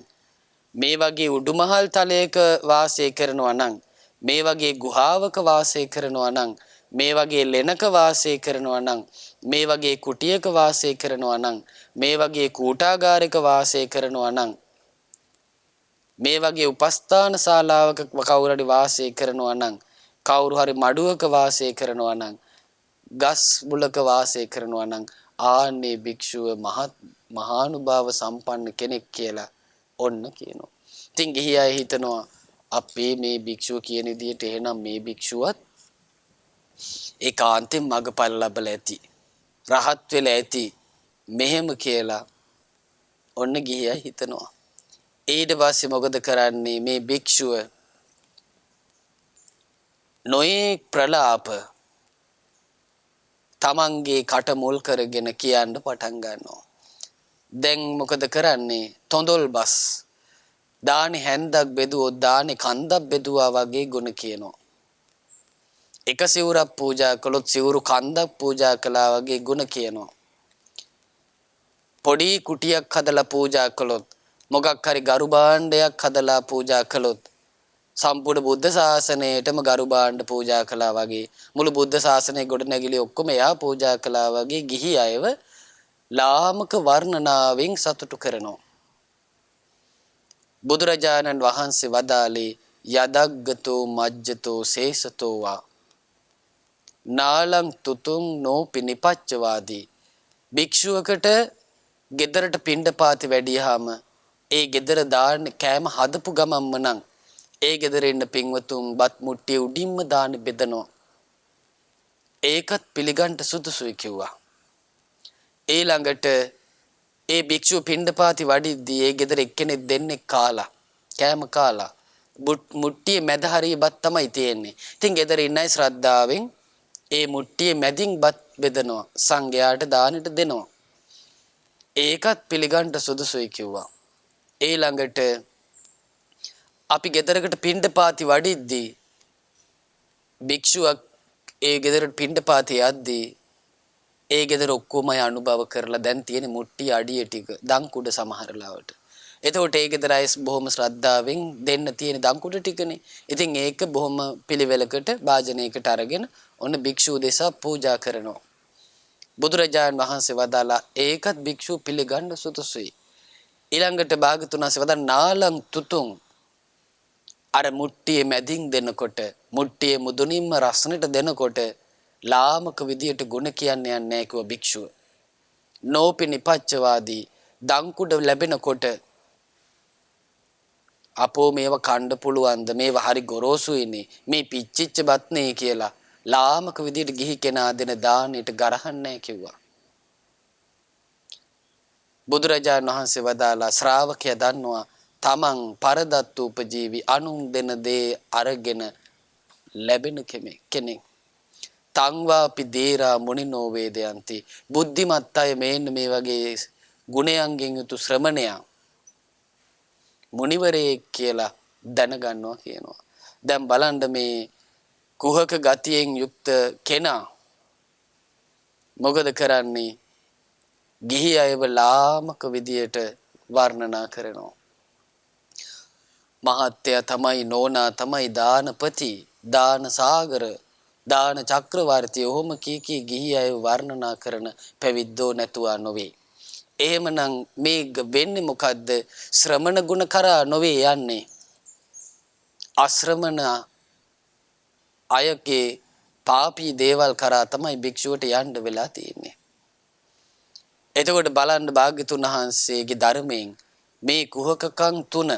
මේ වගේ උඩුමහල් තලයක වාසය කරනවා නම් මේ වගේ ගුහාවක වාසය කරනවා නම් මේ වගේ ලෙනක වාසය කරනවා නම් මේ වගේ කුටියක වාසය කරනවා නම් මේ වගේ කූටාගාරයක වාසය කරනවා නම් මේ වගේ උපස්ථාන ශාලාවක කවුරු හරි වාසය කරනවා නම් කවුරු හරි මඩුවක වාසය කරනවා නම් ගස් මුලක වාසය කරනවා නම් ආන්නේ භික්ෂුව මහානුභාව සම්පන්න කෙනෙක් කියලා ඔන්න කියනවා. ඉතින් ගිහි අය හිතනවා අපේ මේ භික්ෂුව කියන විදිහට එහෙනම් මේ භික්ෂුවත් ඒකාන්තයෙන් මගපල් ලැබලා ඇති. රහත් වෙලා ඇති. මෙහෙම කියලා ඔන්න ගිහි අය හිතනවා. ඊට පස්සේ මොකද කරන්නේ මේ භික්ෂුව නොයේ ප්‍රලාප තමන්ගේ කට මුල් කරගෙන කියන්න පටන් ගන්නවා. දැන් මොකද කරන්නේ? තොඳොල් බස්. දානි හැන්දක් බෙදුවොත් දානි කන්දක් බෙදුවා වගේ ගුණ කියනවා. එක සිවුරක් පූජා කළොත් සිවුරු කන්දක් පූජා කළා වගේ ගුණ කියනවා. පොඩි කුටියක් හදලා පූජා කළොත් මොකක් හරි ගරු භාණ්ඩයක් හදලා පූජා කළොත් සම්පූර්ණ බුද්ධ ශාසනයටම ගරු භාණ්ඩ පූජා කළා වගේ මුළු බුද්ධ ශාසනයේ ගොඩනැගිලි ඔක්කොම එයා පූජා කළා වගේ ගිහි අයව ලාමක වර්ණනාවෙන් සතුටු කරනවා. බුදුරජාණන් වහන්සේ වදාළේ යදග්ගතෝ මජ්ජතෝ සේසතෝ වා නාලං තුතුම් නෝපි නිපච්චවාදී. භික්ෂුවකට ගෙදරට පිණ්ඩපාති වැඩියාම ඒ ගෙදර දාන්න කෑම හදපු ගමම්ම නම් ඒ ගෙදර ඉන්න පින්වතුන් බත් මුට්ටිය උඩින්ම දාන බෙදනවා. ඒකත් පිළිගන්න සුදුසුයි කිව්වා. ඊළඟට ඒ භික්ෂුව පිණ්ඩපාති වඩිද්දී ඒ ගෙදර එක්කෙනෙක් දෙන්නෙක් කාලා කෑම කාලා මුට්ටියේ මැද හරිය බත් තමයි තියෙන්නේ. ඉතින් ගෙදර ඉන්න අය ශ්‍රද්ධාවෙන් ඒ මුට්ටියේ මැදින් බත් බෙදනවා සංඝයාට දානෙට දෙනවා. ඒකත් පිළිගන්න සුදුසුයි කිව්වා. ඊළඟට අපි ගෙදරකට පිණ්ඩපාති වඩිද්දී භික්ෂුවක් ඒ ගෙදරට පිණ්ඩපාති යද්දී ඒ ගෙදර ඔක්කොම අය අනුභව කරලා දැන් තියෙන මුට්ටිය අඩිය ටික දන් කුඩ සමහර ලාවට. එතකොට ඒ ගෙදර අය බොහොම ශ්‍රද්ධාවෙන් දෙන්න තියෙන දන් කුඩ ටිකනේ. ඉතින් ඒක බොහොම පිළිවෙලකට වාජනයකට අරගෙන ඔන්න භික්ෂුව දෙසා පූජා කරනවා. බුදුරජාණන් වහන්සේ වදාලා ඒකත් භික්ෂුව පිළිගන්න සුදුසුයි. ඊළඟට භාගතුන් වහන්සේ වදාන නාලං තුතුං අර මුට්ටියේ මැදින් දෙනකොට මුට්ටියේ මුදුනින්ම රසණට දෙනකොට ලාමක විදියට ගුණ කියන්නේ නැහැ කිව්ව භික්ෂුව. නෝපි නිපච්චවාදී දංකුඩ ලැබෙනකොට අපෝ මේව කණ්ඩ පුළුවන්ද මේව හරි ගොරෝසුයිනේ මේ පිච්චිච්ච බත්නේ කියලා ලාමක විදියට ගිහි කෙනා දෙන දානෙට ගරහන්නේ නැහැ කිව්වා. බුදුරජාණන් වහන්සේ වදාලා ශ්‍රාවකයා දන්නවා තමන් පරදත්තු උපජීවි අනුන් දෙන දේ අරගෙන ලැබෙන කෙනෙක්. තංවාපි දේරා මුනිනෝ වේදයන්ති. බුද්ධිමත් අය මේන්න මේ වගේ ගුණයන්ගෙන් යුතු ශ්‍රමණයා මුනිවරයෙක් කියලා දැනගන්නවා කියනවා. දැන් බලන්න මේ කුහක ගතියෙන් යුක්ත කෙනා මොකද කරන්නේ? ගිහි අයව ලාමක විදියට වර්ණනා කරනවා. මහත්ය තමයි නෝනා තමයි දානපති දාන සාගර දාන චක්‍රවර්ති ඔහොම කී ගිහි අය වර්ණනා කරන පැවිද්දෝ නැතුවා නොවේ. එහෙමනම් මේ වෙන්නේ මොකද්ද? ශ්‍රමණ ගුණ කරා නොවේ යන්නේ. අශ්‍රමණ අයගේ පාපී දේවල් කරා තමයි භික්ෂුවට යන්න වෙලා තියෙන්නේ. එතකොට බලන්න භාග්‍යතුන් වහන්සේගේ ධර්මයෙන් මේ කුහකකම් තුන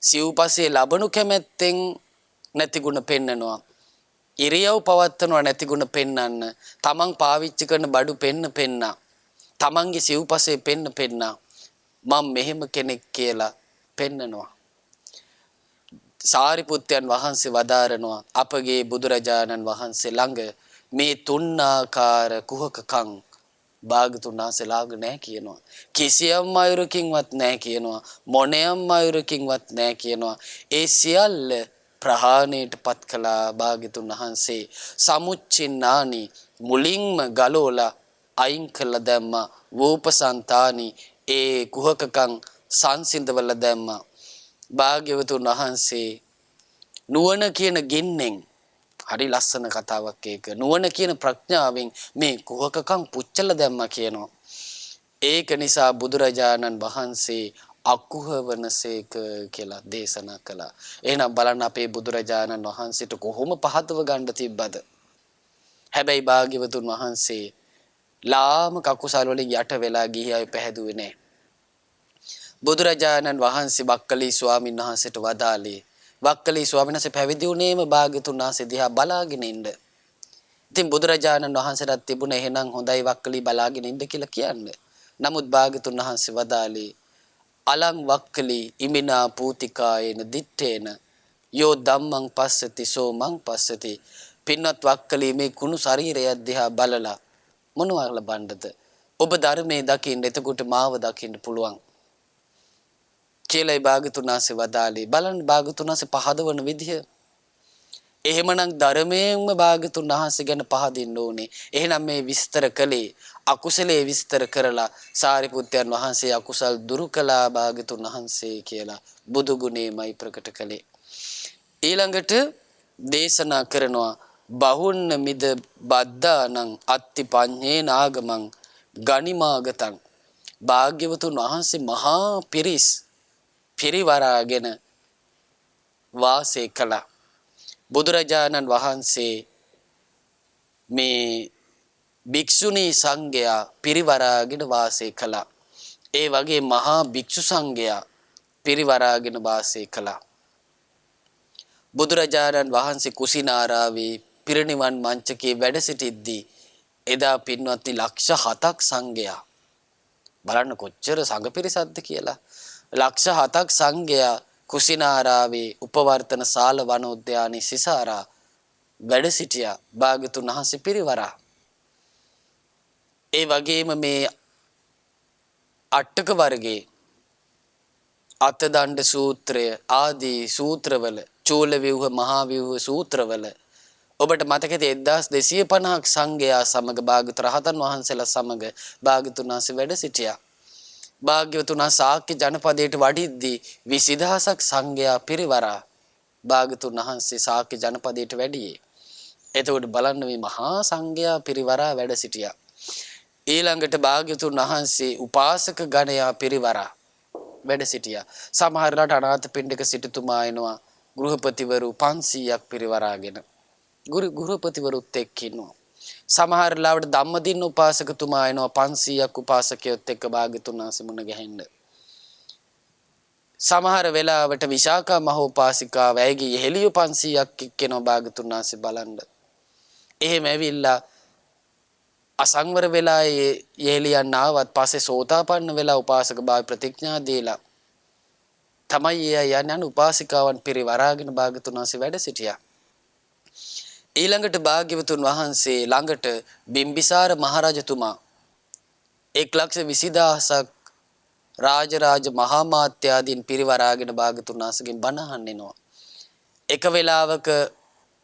සිව්පසේ ලබනු කැමැත්තෙන් නැති ගුණ පෙන්නනවා. ඉරියව් පවත්වනවා නැති ගුණ පෙන්නන්න. තමන් පාවිච්චි කරන බඩු පෙන්නා. තමන්ගේ සිව්පසේ පෙන්නා. මම මෙහෙම කෙනෙක් කියලා පෙන්නනවා. සාරිපුත්තයන් වහන්සේ වදාරනවා අපගේ බුදුරජාණන් වහන්සේ ළඟ මේ තුන් ආකාර කුහකකම් භාගතුන් වහන්සේ ළඟ නැහැ කියනවා. කිසියම් අයුරකින්වත් නැහැ කියනවා. මොනෑම් අයුරකින්වත් නැහැ කියනවා. ඒ සියල්ල ප්‍රහාණයටපත් කළා භාගතුන් වහන්සේ. සමුච්චින්නානි මුලින්ම ගලෝලා අයින් කළ දැම්මා. වූපසන්තානි ඒ කුහකකම් සංසිඳවල දැම්මා. භාග්‍යවතුන් වහන්සේ නුවණ කියන ගින්නෙන් හරි ලස්සන කතාවක් ඒක. නුවණ කියන ප්‍රඥාවෙන් මේ කුහකකම් පුච්චලා දැම්මා කියනවා. ඒක නිසා බුදුරජාණන් වහන්සේ අකුහවනසේක කියලා දේශනා කළා. එහෙනම් බලන්න අපේ බුදුරජාණන් වහන්සේට කොහොම පහදව ගන්න තිබ්බද? හැබැයි භාග්‍යවතුන් වහන්සේ ලාමක අකුසල වලින් යට වෙලා ගිහි අය පැහැදුවේ නැහැ. බුදුරජාණන් වහන්සේ වක්කලි ස්වාමීන් වහන්සේට වදාළේ වක්කලි ස්වාමීන් වහන්සේ පැවිදි වුණේම භාග්‍යතුන් වහන්සේ දිහා බලාගෙන ඉන්න. ඉතින් බුදුරජාණන් වහන්සේට තිබුණ එහෙනම් හොඳයි වක්කලි බලාගෙන ඉන්න කියලා කියන්නේ. නමුත් භාග්‍යතුන් වහන්සේ වදාළේ අලං වක්කලි ඉමිනා පූතිකායේන දිත්තේන යෝ ධම්මං පස්සති සෝ මං පස්සති. පින්වත් වක්කලි මේ කුණු ශරීරය දිහා බලලා මොනවද ලබන්නද? ඔබ ධර්මයේ දකින්න එතකොට මාව දකින්න පුළුවන් කියලායි භාග්‍යතුන් වහන්සේ වදාළේ. බලන්න භාග්‍යතුන් වහන්සේ පහදවන විදිහ. එහෙමනම් ධර්මයෙන්ම භාග්‍යතුන් වහන්සේ ගැන පහදින්න ඕනේ. එහෙනම් මේ විස්තර කළේ අකුසලයේ විස්තර කරලා සාරිපුත්යන් වහන්සේ අකුසල් දුරු කළා භාග්‍යතුන් වහන්සේ කියලා බුදු ගුණේමයි ප්‍රකට කළේ. ඊළඟට දේශනා කරනවා බහුන්න මිද බද්දානං අත්ති පඤ්ඤේ නාගමං ගනිමාගතං. භාග්‍යවතුන් වහන්සේ මහා පිරිස් පිරිවරාගෙන වාසය කළා. බුදුරජාණන් වහන්සේ මේ භික්ෂුණී සංඝයා පිරිවරාගෙන වාසය කළා. ඒ වගේ මහා භික්ෂු සංඝයා පිරිවරාගෙන වාසය කළා. බුදුරජාණන් වහන්සේ කුසිනාරාවේ පිරිනිවන් මංචකේ වැඩ සිටිද්දී එදා පින්වත්නි ලක්ෂ 7ක් සංඝයා බලන්න කොච්චර සංඝ පිරිසක්ද කියලා. ලක්ෂ 7ක් සංඝයා කුසිනාරාවේ උපවර්තන ශාල වනෝද්‍යානයේ සිසාරා වැඩ සිටියා භාග්‍යතුන් වහන්සේ පිරිවරා. ඒ වගේම මේ අටක වර්ගයේ අතදණ්ඩ සූත්‍රය ආදී සූත්‍රවල චූල ව්‍යුහ මහා ව්‍යුහ සූත්‍රවල ඔබට මතකද 1250ක් සංඝයා සමග භාග්‍යවතුන් රහතන් වහන්සේලා සමග භාග්‍යතුන් වහන්සේ වැඩ සිටියා. භාග්‍යවතුන් වහන්සේ ශාක්‍ය ජනපදයට වඩිද්දී 20000ක් සංඝයා පිරිවරා භාග්‍යතුන් වහන්සේ ශාක්‍ය ජනපදයට වැඩියේ. එතකොට බලන්න මේ මහා සංඝයා පිරිවරා වැඩ සිටියා. ඊළඟට භාග්‍යතුන් වහන්සේ උපාසක ගණයා පිරිවරා වැඩ සිටියා. සමහරලාට අනාථපිණ්ඩික සිටුතුමා එනවා ගෘහපතිවරු 500ක් පිරිවරාගෙන. ගෘහපතිවරුත් එක්ක ඉන්නවා. සමහර ලාවට ධම්මදින්න උපාසකතුමා එනවා 500ක් උපාසකයොත් එක්ක භාග්‍යතුන් වහන්සේ මුණ ගැහෙන්න. සමහර වෙලාවට විශාකා මහෝපාසිකාව ඇයගේ යෙහෙළිය 500ක් එක්කෙනවා භාග්‍යතුන් වහන්සේ බලන්න. එහෙම ඇවිල්ලා අසංවර වෙලා යෙහෙළියන් ආවත් පස්සේ සෝතාපන්න වෙලා උපාසක භාව ප්‍රතිඥා දීලා තමයි යන උපාසිකාවන් පිරිවරාගෙන භාග්‍යතුන් වහන්සේ වැඩ සිටියා. ඊළඟට භාග්‍යවතුන් වහන්සේ ළඟට බිම්බිසාර මහරජතුමා 1,20,000ක් රාජරාජ මහා මාත්‍යාදීන් පිරිවරාගෙන භාග්‍යවතුන් වහන්සේගෙන් බණ අහන්න එනවා. එක වෙලාවක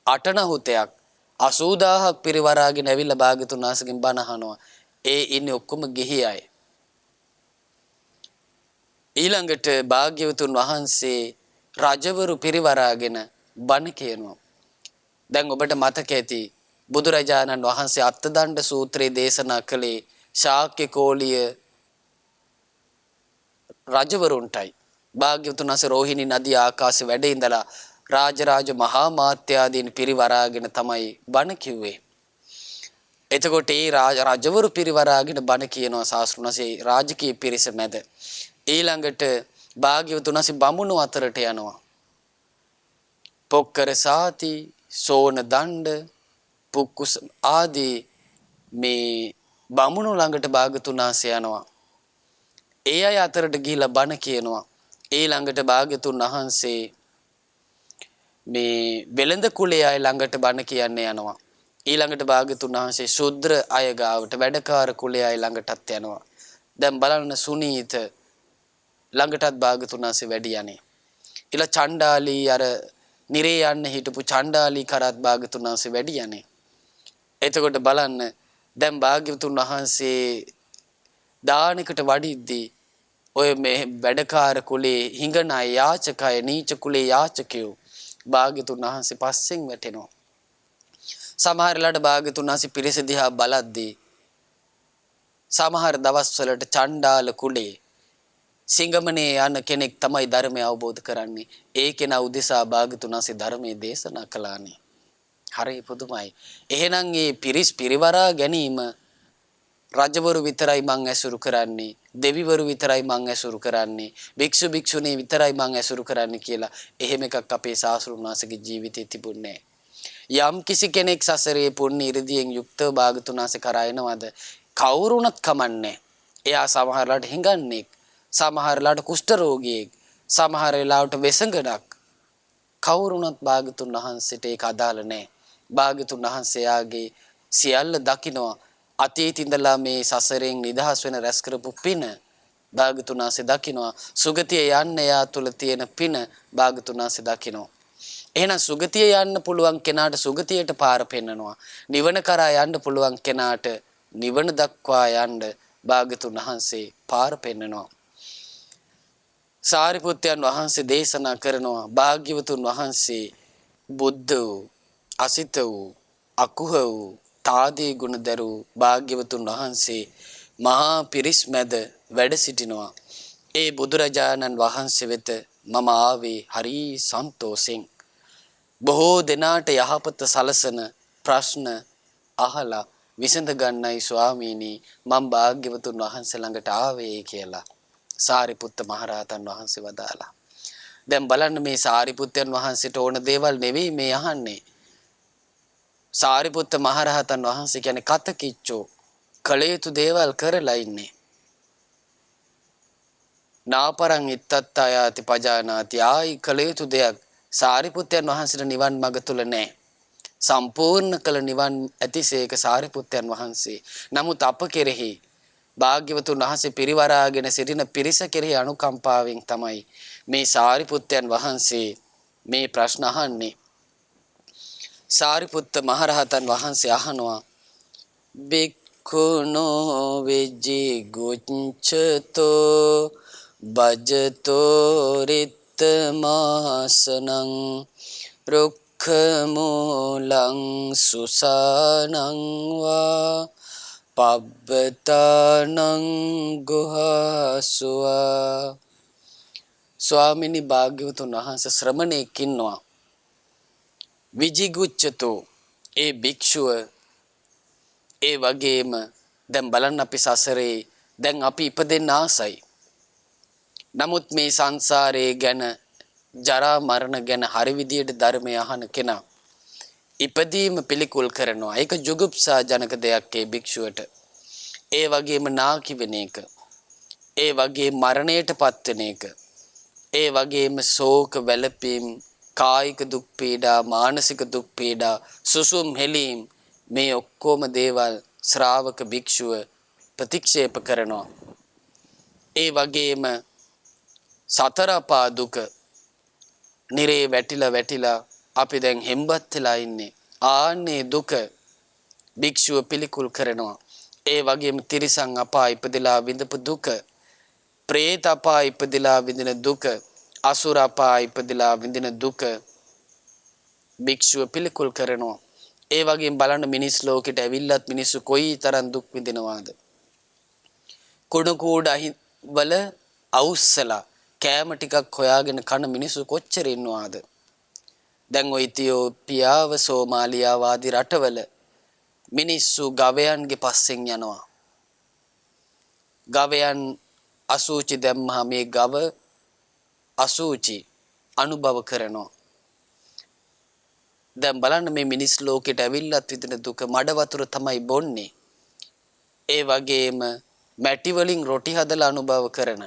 අටනහුතයක් 80000ක් පිරිවරාගෙන ඇවිල්ලා භාග්‍යවතුන් වහන්සේගෙන් බණ අහනවා. ඒ ඉන්නේ ඔක්කොම ගිහි අය. ඊළඟට භාග්‍යවතුන් වහන්සේ රජවරු පිරිවරාගෙන බණ කියනවා. දැන් ඔබට මතක ඇති බුදුරජාණන් වහන්සේ අත්තදණ්ඩ සූත්‍රයේ දේශනා කළේ ශාක්‍ය කෝලිය රජවරුන්ටයි. භාග්‍යවතුන් වහන්සේ රෝහිණී නදී ආකාශයේ වැඩ ඉඳලා රාජරාජ මහා මාත්‍යාදීන් පිරිවරාගෙන තමයි බණ කිව්වේ. එතකොට ඒ රජවරු පිරිවරාගෙන බණ කියනවා ශාස්ත්‍රඥ වහන්සේ රාජකීය පිරිස මැද. ඊළඟට භාග්‍යවතුන් වහන්සේ බමුණු අතරට යනවා. පොක්කර සාති සෝන දණ්ඩ පුක්කුස ආදී මේ බමුණු ළඟට භාග්‍යවතුන් වහන්සේ යනවා. ඒ අය අතරට ගිහිලා බණ කියනවා. ඒ ළඟට භාග්‍යවතුන් වහන්සේ මේ වෙළඳ කුලයේ අය ළඟට බණ කියන්න යනවා. ඊළඟට භාග්‍යවතුන් වහන්සේ ශුද්‍ර අය ගාවට වැඩකාර කුලයේ අය ළඟටත් යනවා. දැන් බලන්න සුනීත ළඟටත් භාග්‍යවතුන් වහන්සේ වැඩි යන්නේ. ඊළ චණ්ඩාලී අර නිරේ යන්න හිටපු චණ්ඩාලී කරත් භාග්‍යවතුන් වහන්සේ වැඩි යන්නේ. එතකොට බලන්න දැන් භාග්‍යවතුන් වහන්සේ දානකට වඩිද්දී ඔය මේ වැඩකාර කුලේ හිඟන අය යාචකය නීච කුලේ යාචකයෝ භාග්‍යවතුන් වහන්සේ පස්සෙන් වැටෙනවා. සමහරලාට භාග්‍යවතුන් වහන්සේ පිරිස දිහා බලද්දී සමහර දවස්වලට චණ්ඩාල කුලේ සිංගමනේ යන කෙනෙක් තමයි ධර්මය අවබෝධ කරන්නේ. ඒ කෙනා උදෙසා භාග්‍යවතුන් වහන්සේ ධර්මයේ දේශනා කළානේ. හරි පුදුමයි. එහෙනම් මේ පිරිස් පිරිවරා ගැනීම රජවරු විතරයි මං ඇසුරු කරන්නේ, දෙවිවරු විතරයි මං ඇසුරු කරන්නේ, භික්ෂු භික්ෂුණී විතරයි මං ඇසුරු කරන්නේ කියලා එහෙම එකක් අපේ ශාස්ත්‍රඥ වහන්සේගේ ජීවිතේ තිබුණේ නැහැ. යම් කිසි කෙනෙක් සසරේ පුණ්‍ය ඉරදීන් යුක්තව භාග්‍යවතුන් වහන්සේ කරා එනවද කවුරුණත් කමන්නේ. එයා සමහරලාට හිඟන්නේ, සමහරලාට කුෂ්ඨ රෝගියෙක්, සමහර වෙලාවට වෙසඟඩක්. කවුරුණත් භාග්‍යවතුන් වහන්සේට ඒක අදාළ නැහැ. භාග්‍යවතුන් වහන්සේ යාගේ සියල්ල දකිනවා. අතීතේ ඉඳලා මේ සසරෙන් නිදහස් වෙන රැස් කරපු පින භාග්‍යතුන් වහන්සේ දකිනවා. සුගතිය යන්න යා තුල තියෙන පින භාග්‍යතුන් වහන්සේ දකිනවා. එහෙනම් සුගතිය යන්න පුළුවන් කෙනාට සුගතියට පාර පෙන්නනවා. නිවන කරා යන්න පුළුවන් කෙනාට නිවන දක්වා යන්න භාග්‍යතුන් වහන්සේ පාර පෙන්නනවා. සාරිපුත්තයන් වහන්සේ දේශනා කරනවා භාග්‍යවතුන් වහන්සේ බුද්ධ වූ අසිත වූ අකුහ වූ තාදී ගුණදරු භාග්‍යවතුන් වහන්සේ මහා පිරිස් මැද වැඩ සිටිනවා. ඒ බුදුරජාණන් වහන්සේ වෙත මම ආවේ හරි සන්තෝෂෙන්. බොහෝ දෙනාට යහපත සලසන ප්‍රශ්න අහලා විසඳ ගන්නයි ස්වාමීනි මම භාග්‍යවතුන් වහන්සේ ළඟට ආවේ කියලා සාරිපුත්ත මහරහතන් වහන්සේ වදාලා. දැන් බලන්න මේ සාරිපුත්තයන් වහන්සේට ඕන දේවල් නෙවෙයි මේ අහන්නේ. සාරිපුත්ත මහරහතන් වහන්සේ කියන්නේ කතකිච්චෝ කළ යුතු දේවල් කරලා ඉන්නේ. නාපරං ඉත්තත්තායාති පජානාති ආයි කළ යුතු දෙයක් සාරිපුත්තයන් වහන්සේට නිවන් මඟ තුල නැහැ. සම්පූර්ණ කළ නිවන් ඇතිසේක සාරිපුත්තයන් වහන්සේ. නමුත් අප කෙරෙහි භාග්‍යවතුන් වහන්සේ පිරිවරාගෙන සිටින පිරිස කෙරෙහි අනුකම්පාවෙන් තමයි මේ සාරිපුත්තයන් වහන්සේ මේ ප්‍රශ්න අහන්නේ. සාරිපුත්ත මහරහතන් වහන්සේ අහනවා බික්ඛුනෝ වෙජ්ජි ගුච්ඡතෝ බජතෝ රිත්ත මාසනං රුක්ඛ මූලං සුසානං වා පබ්බතානං ගුහසුවා. ස්වාමිනී භාග්‍යවතුන් වහන්සේ ශ්‍රමණෙක් ඉන්නවා. විජිගුච්ඡතෝ ඒ භික්ෂුව ඒ වගේම දැන් බලන්න අපි සසරේ දැන් අපි ඉපදෙන්න ආසයි. නමුත් මේ සංසාරයේ ගැන ජරා මරණ ගැන හරි විදියට ධර්මය අහන කෙනා ඉපදීම පිළිකුල් කරනවා. ඒක ජුගුප්සා ජනක දෙයක් ඒ භික්ෂුවට. ඒ වගේම නාකි වෙන එක. ඒ වගේ මරණයට පත්වෙන එක. ඒ වගේම ශෝක වැළපීම් කායික දුක් පීඩා මානසික දුක් පීඩා සුසුම් හෙලීම් මේ ඔක්කොම දේවල් ශ්‍රාවක භික්ෂුව ප්‍රතික්ෂේප කරනවා. ඒ වගේම සතර අපා දුක නිරේ වැටිලා අපි දැන් හෙම්බත් වෙලා ඉන්නේ. ආන්නේ දුක භික්ෂුව පිළිකුල් කරනවා. ඒ වගේම තිරිසන් අපා ඉපදලා විඳපු දුක, പ്രേත අපා ඉපදලා විඳින දුක, අසුර අපා ඉපදලා විඳින දුක භික්ෂුව පිළිකුල් කරනවා. ඒ වගේම බලන්න මිනිස් ලෝකෙට ඇවිල්ලත් මිනිස්සු කොයි තරම් දුක් විඳිනවාද. කුඩු කූඩ වල අවුස්සලා කෑම ටිකක් හොයාගෙන කන මිනිස්සු කොච්චර ඉන්නවාද. දැන් ඔය ඉතියෝපියාව සෝමාලියාව ආදී රටවල මිනිස්සු ගවයන්ගේ පස්සෙන් යනවා. ගවයන් අසූචි දැම්මහම මේ ගව අසූචි අනුභව කරනවා. දැන් බලන්න මේ මිනිස් ලෝකෙට ඇවිල්ලත් විඳින දුක මඩ වතුර තමයි බොන්නේ. ඒ වගේම මැටි වලින් රොටි හදලා අනුභව කරන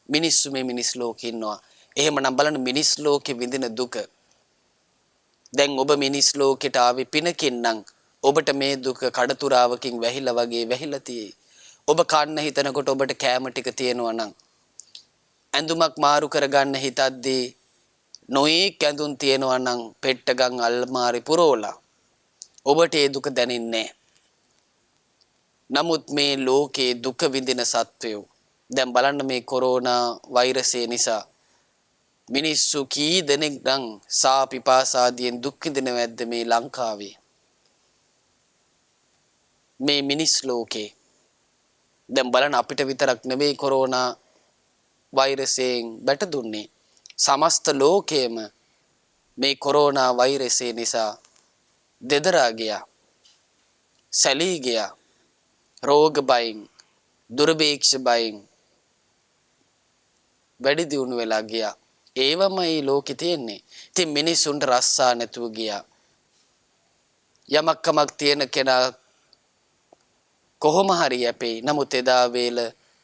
මිනිස්සු මේ මිනිස් ලෝකේ ඉන්නවා. එහෙමනම් බලන්න මිනිස් ලෝකේ විඳින දුක. දැන් ඔබ මිනිස් ලෝකෙට ආවේ පිනකින් නම් ඔබට මේ දුක කඩතුරාවකින් වැහිලා වගේ වැහිලා තියෙයි. ඔබ කන්න හිතනකොට ඔබට කෑම ටික තියෙනවා නම් ඇඳුමක් මාරු කරගන්න හිතද්දී නොයෙක් ඇඳුම් තියෙනවා නම් පෙට්ටගම් අල්මාරි පුරෝලා ඔබට ඒ දුක දැනෙන්නේ නැහැ. නමුත් මේ ලෝකේ දුක විඳින සත්වයෝ දැන් බලන්න මේ කොරෝනා වෛරසය නිසා මිනිස්සු කී දෙනෙක් නම් සා පිපාසාදීන් දුක් විඳිනවද මේ ලංකාවේ. මේ මිනිස් ලෝකේ දැන් බලන්න අපිට විතරක් නෙවෙයි කොරෝනා වෛරසයෙන් බැට දුන්නේ. සමස්ත ලෝකයේම මේ කොරෝනා වෛරසය නිසා දෙදරා ගියා. සැලී ගියා. රෝග බයින් දුර්භේක්ෂ බයින් වැඩි දියුණු වෙලා ගියා. ඒවමයි ලෝකෙ තියෙන්නේ. ඉතින් මිනිස්සුන්ට රස්සා නැතුව ගියා. යමක් කමක් තියෙන කෙනා කොහොම හරි යැපේ. නමුත් එදා වේල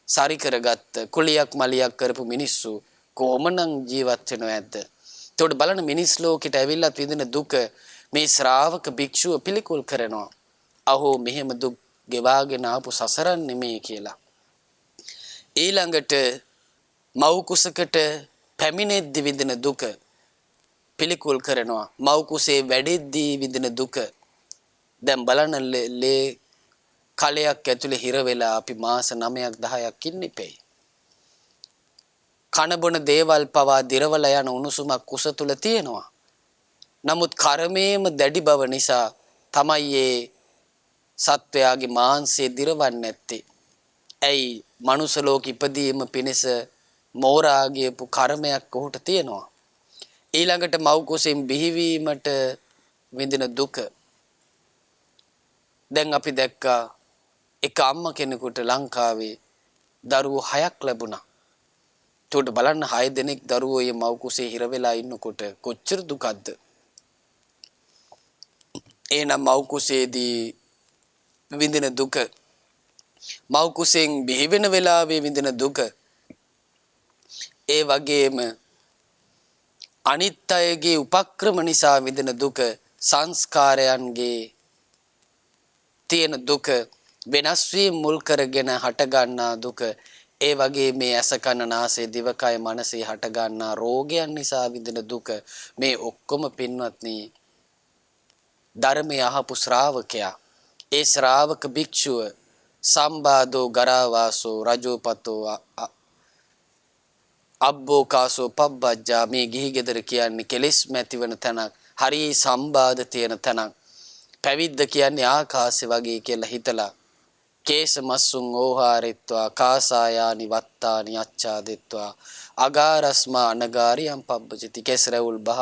සරි කරගත්ත කුලියක් මලියක් කරපු මිනිස්සු කොහොමනම් ජීවත් වෙනවද? එතකොට බලන්න මිනිස් ලෝකෙට ඇවිල්ලා විඳින දුක මේ ශ්‍රාවක භික්ෂුව පිළිකුල් කරනවා. අහෝ මෙහෙම දුක් ගෙවාගෙන ආපු සසරන් නෙමේ කියලා. ඊළඟට මව් කුසකට පැමිණෙද්දී විඳින දුක පිළිකුල් කරනවා. මව් කුසේ වැඩෙද්දී විඳින දුක දැන් බලන්න ලේ කලයක් ඇතුලේ හිර වෙලා අපි මාස 9ක් 10ක් ඉන්නේ. කන බොන දේවල් පවා දිරවලා යන උණුසුමක් කුස තුල තියෙනවා. නමුත් කර්මයේම දැඩි බව නිසා තමයි මේ සත්වයාගේ මාංශය දිරවන්නේ නැත්තේ. ඇයි මනුස්ස ලෝක ඉපදීම පිණිස මෝරා ගියපු කර්මයක් ඔහුට තියෙනවා. ඊළඟට මව් කුසෙන් බිහිවීමට විඳින දුක. දැන් අපි දැක්කා එක අම්මා කෙනෙකුට ලංකාවේ දරුවෝ 6ක් ලැබුණා. ඒකට බලන්න 6 දෙනෙක් දරුවෝ මේ මව් කුසේ හිර වෙලා ඉන්නකොට කොච්චර දුකක්ද? එනම් මව් කුසේදී විඳින දුක, මව් කුසෙන් බිහි වෙන වෙලාවේ විඳින දුක, ඒ වගේම අනිත් අයගේ උපක්‍රම නිසා විඳින දුක, සංස්කාරයන්ගේ තියෙන දුක, වෙනස් වීම මුල් කරගෙන හට ගන්නා දුක, ඒ වගේ මේ ඇස කන නාසය දිවකය මනසේ හට ගන්නා රෝගයන් නිසා විඳින දුක, මේ ඔක්කොම පින්වත්නි ධර්මය අහපු ශ්‍රාවකයා, ඒ ශ්‍රාවක භික්ෂුව සම්බාධෝ ගරාවාසෝ රජෝපතෝ අබ්බෝකාසෝ පබ්බජ්ජා, මේ ගිහි ගෙදර කියන්නේ කෙලෙස් මැතිවන තැනක්, හරි සම්බාධ තියෙන තැනක්. පැවිද්ද කියන්නේ ආකාශය වගේ කියලා හිතලා කේස මස්සුන් ඕහාරිත්වා කාසායානි වත්තානි අච්ඡාදිත්වා අගාරස්මා අනගාරියම් පබ්බජති. කෙස් රැවුල් බහ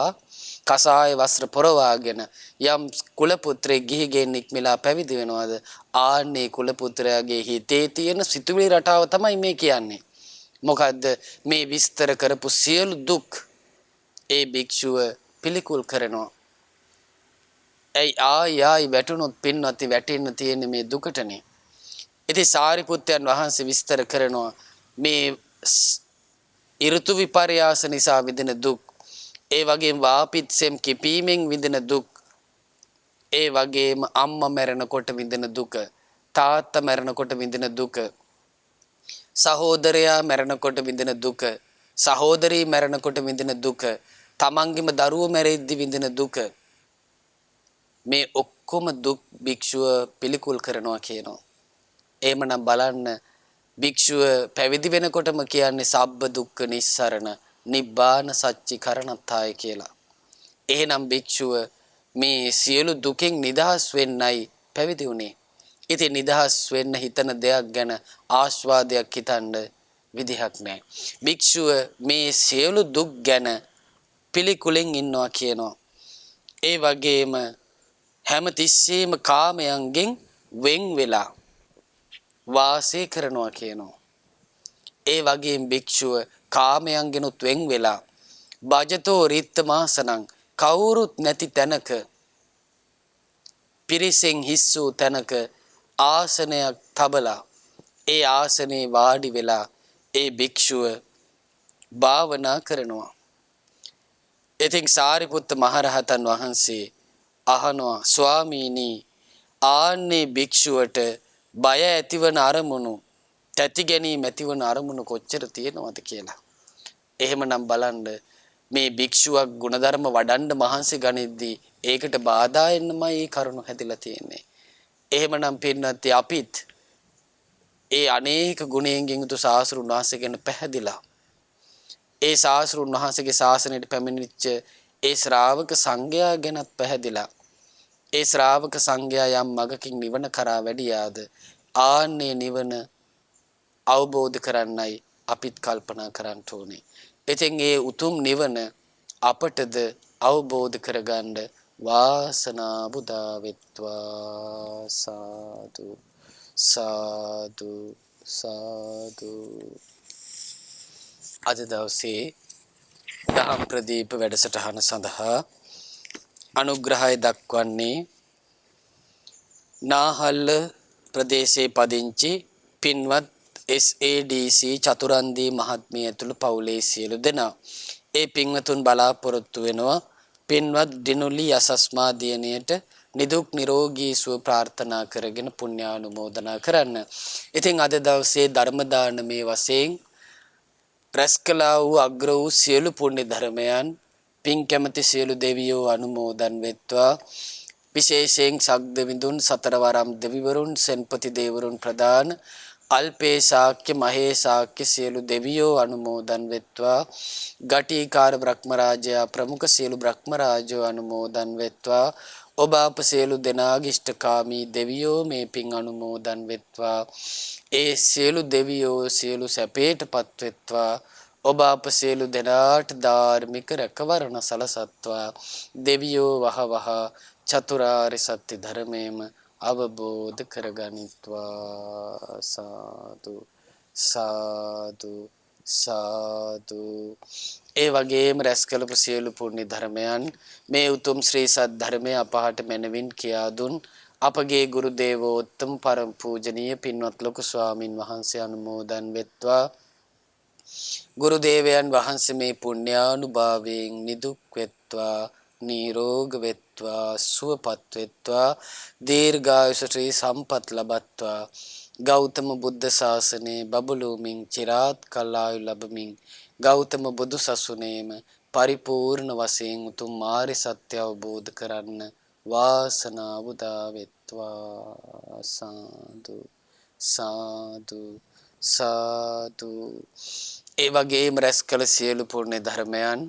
කසාය වස්ත්‍ර පොරවාගෙන යම් කුල පුත්‍රයෙක් ගිහිගෙන් නික්මලා පැවිදි වෙනවද, ආන්නේ කුල පුත්‍රයාගේ හිතේ තියෙන සිතුවිලි රටාව තමයි මේ කියන්නේ. මොකද්ද? මේ විස්තර කරපු සියලු දුක් ඒ භික්ෂුව පිළිකුල් කරනවා. ආයි වැටුනොත් පින්නති වැටෙන්න තියෙන මේ දුකටනේ. ඉතින් සාරිපුත්තයන් වහන්සේ විස්තර කරනවා මේ ඍතු විපර්යාස නිසා විඳින දුක්, ඒ වගේම වාපිත්සෙම් කිපීමෙන් විඳින දුක්, ඒ වගේම අම්මා මැරෙනකොට විඳින දුක, තාත්තා මැරෙනකොට විඳින දුක, සහෝදරයා මැරෙනකොට විඳින දුක, සහෝදරී මැරෙනකොට විඳින දුක, තමන්ගේම දරුවෝ මැරෙද්දි විඳින දුක, මේ ඔක්කොම දුක් භික්ෂුව පිළිකුල් කරනවා කියනවා. එහෙමනම් බලන්න භික්ෂුව පැවිදි වෙනකොටම කියන්නේ සබ්බ දුක්ඛ නිස්සරණ නිබ්බාන සච්චි කරණත්තාය කියලා. එහෙනම් භික්ෂුව මේ සියලු දුකින් නිදහස් වෙන්නයි පැවිදි වුණේ. ඉතින් නිදහස් වෙන්න හිතන දෙයක් ගැන ආස්වාදයක් හිතන්න විදිහක් නැහැ. භික්ෂුව මේ සියලු දුක් ගැන පිළිකුලෙන් ඉන්නවා කියනවා. ඒ වගේම හැම තිස්සෙම කාමයන්ගෙන් වෙන් වෙලා වාසය කරනවා කියනවා. ඒ වගේම භික්ෂුව කාමයන්ගෙනුත් වෙන් වෙලා බජතෝ රිත්තමාසනං, කවුරුත් නැති තැනක, පිරිසෙන් හිස් වූ තැනක ආසනයක් තබලා ඒ ආසනේ වාඩි වෙලා ඒ භික්ෂුව භාවනා කරනවා. ඉතින් සාරිපුත්ත මහරහතන් වහන්සේ අහනවා, ස්වාමීනි ආන්නේ භික්ෂුවට බය ඇතිවන අරමුණු, තැති ගැනීම ඇතිවන අරමුණු කොච්චර තියෙනවද කියලා. එහෙමනම් බලන්න මේ භික්ෂුවක් ගුණධර්ම වඩන්න මහන්සි ගනිද්දී ඒකට බාධා එන්නමයි මේ කරුණ හැදිලා තියෙන්නේ. එහෙමනම් පින්නත් අපිත් ඒ අනේක ගුණයෙන් යුතු සාස්ෘණ වහන්සේ ගැන පැහැදිලා, ඒ සාස්ෘණ වහන්සේගේ ශාසනයට පැමිණිච්ච ඒ ශ්‍රාවක සංඝයා ගැනත් පැහැදිලා, ඒ ශ්‍රාවක සංඝයා යම් මගකින් නිවන කරා වැඩියාද ආන්නේ නිවන අවබෝධ කරන්නයි අපිත් කල්පනා කරන්න ඕනේ. ඉතින් ඒ උතුම් නිවන අපටද අවබෝධ කරගන්න වාසනාව උදා වෙත්වා. සාදු සාදු සාදු. අද දවසේ දහම් ප්‍රදීප වැඩසටහන සඳහා අනුග්‍රහය දක්වන්නේ නාහල්ල ප්‍රදේශයේ පදිංචි පින්වත් SADC චතුරන්දී මහත්මිය ඇතුළු පවුලේ සියලු දෙනා. ඒ පින්වතුන් බලාපොරොත්තු වෙනවා පින්වත් දිනුලි යසස්මා දියණියට නිදුක් නිරෝගී සුව ප්‍රාර්ථනා කරගෙන පුණ්‍යානුමෝදනා කරන්න. ඉතින් අද දවසේ ධර්ම දානමේ වශයෙන් රැස් කළා වූ අග්‍ර වූ සියලු පුණ්‍ය ධර්මයන් පින් කැමැති සියලු දෙවියෝ අනුමෝදන් වෙත්වා. විශේෂයෙන් සග්දවිඳුන් සතරවරම් දෙවිවරුන් සෙන්පති දේවරුන් ප්‍රදාන අල්පේ ශාක්‍ය මහේ ශාක්‍ය සියලු දෙවියෝ අනුමෝදන් වෙත්වා. ගටිකාර බ්‍රහ්මරාජයා ප්‍රමුඛ සියලු බ්‍රහ්මරාජෝ අනුමෝදන් වෙත්වා. ඔබ අප සියලු දෙනාගේ ඉෂ්ඨකාමී දෙවියෝ මේ පින් අනුමෝදන් වෙත්වා. ඒ සියලු දෙවියෝ සියලු සැපේටපත් වෙත්වා. ඔබ අප සියලු දෙනාට ධාර්මික රැකවරණ සලසත්වා. දෙවියෝ වහවහ චතුරාර්ය සත්‍ය ධර්මයේම අවබෝධ කරගනිත්වා. සාදු සාදු සාදු. ඒ වගේම රැස් කළපු සියලු පුණ්‍ය ධර්මයන් මේ උතුම් ශ්‍රී සත් ධර්මයේ අපහට මැනවින් කියා දුන් අපගේ ගුරු දේවෝත්තම පරම පූජනීය පින්වත් ලොකු ස්වාමින් වහන්සේ අනුමෝදන් වෙත්වා. ගුරු දේවයන් වහන්සේ මේ පුණ්‍යානුභාවයෙන් නිදුක් වෙත්වා, නිරෝග වෙත්වා, සුවපත් වෙත්වා, දීර්ඝායුෂ ශ්‍රී සම්පත් ලබත්වා. ගෞතම බුද්ධ ශාසනයේ බබළුමින් චිරාත් කල් ආයු ලැබමින් ගෞතම බුදු සසුනේම පරිපූර්ණ වශයෙන් උතුම් මාර්ය සත්‍ය අවබෝධ කරන්න වාසනාව උදා වෙත්වා. සාදු සාදු සාදු. ඒ වගේම රැස් කළ සියලු පුණ්‍ය ධර්මයන්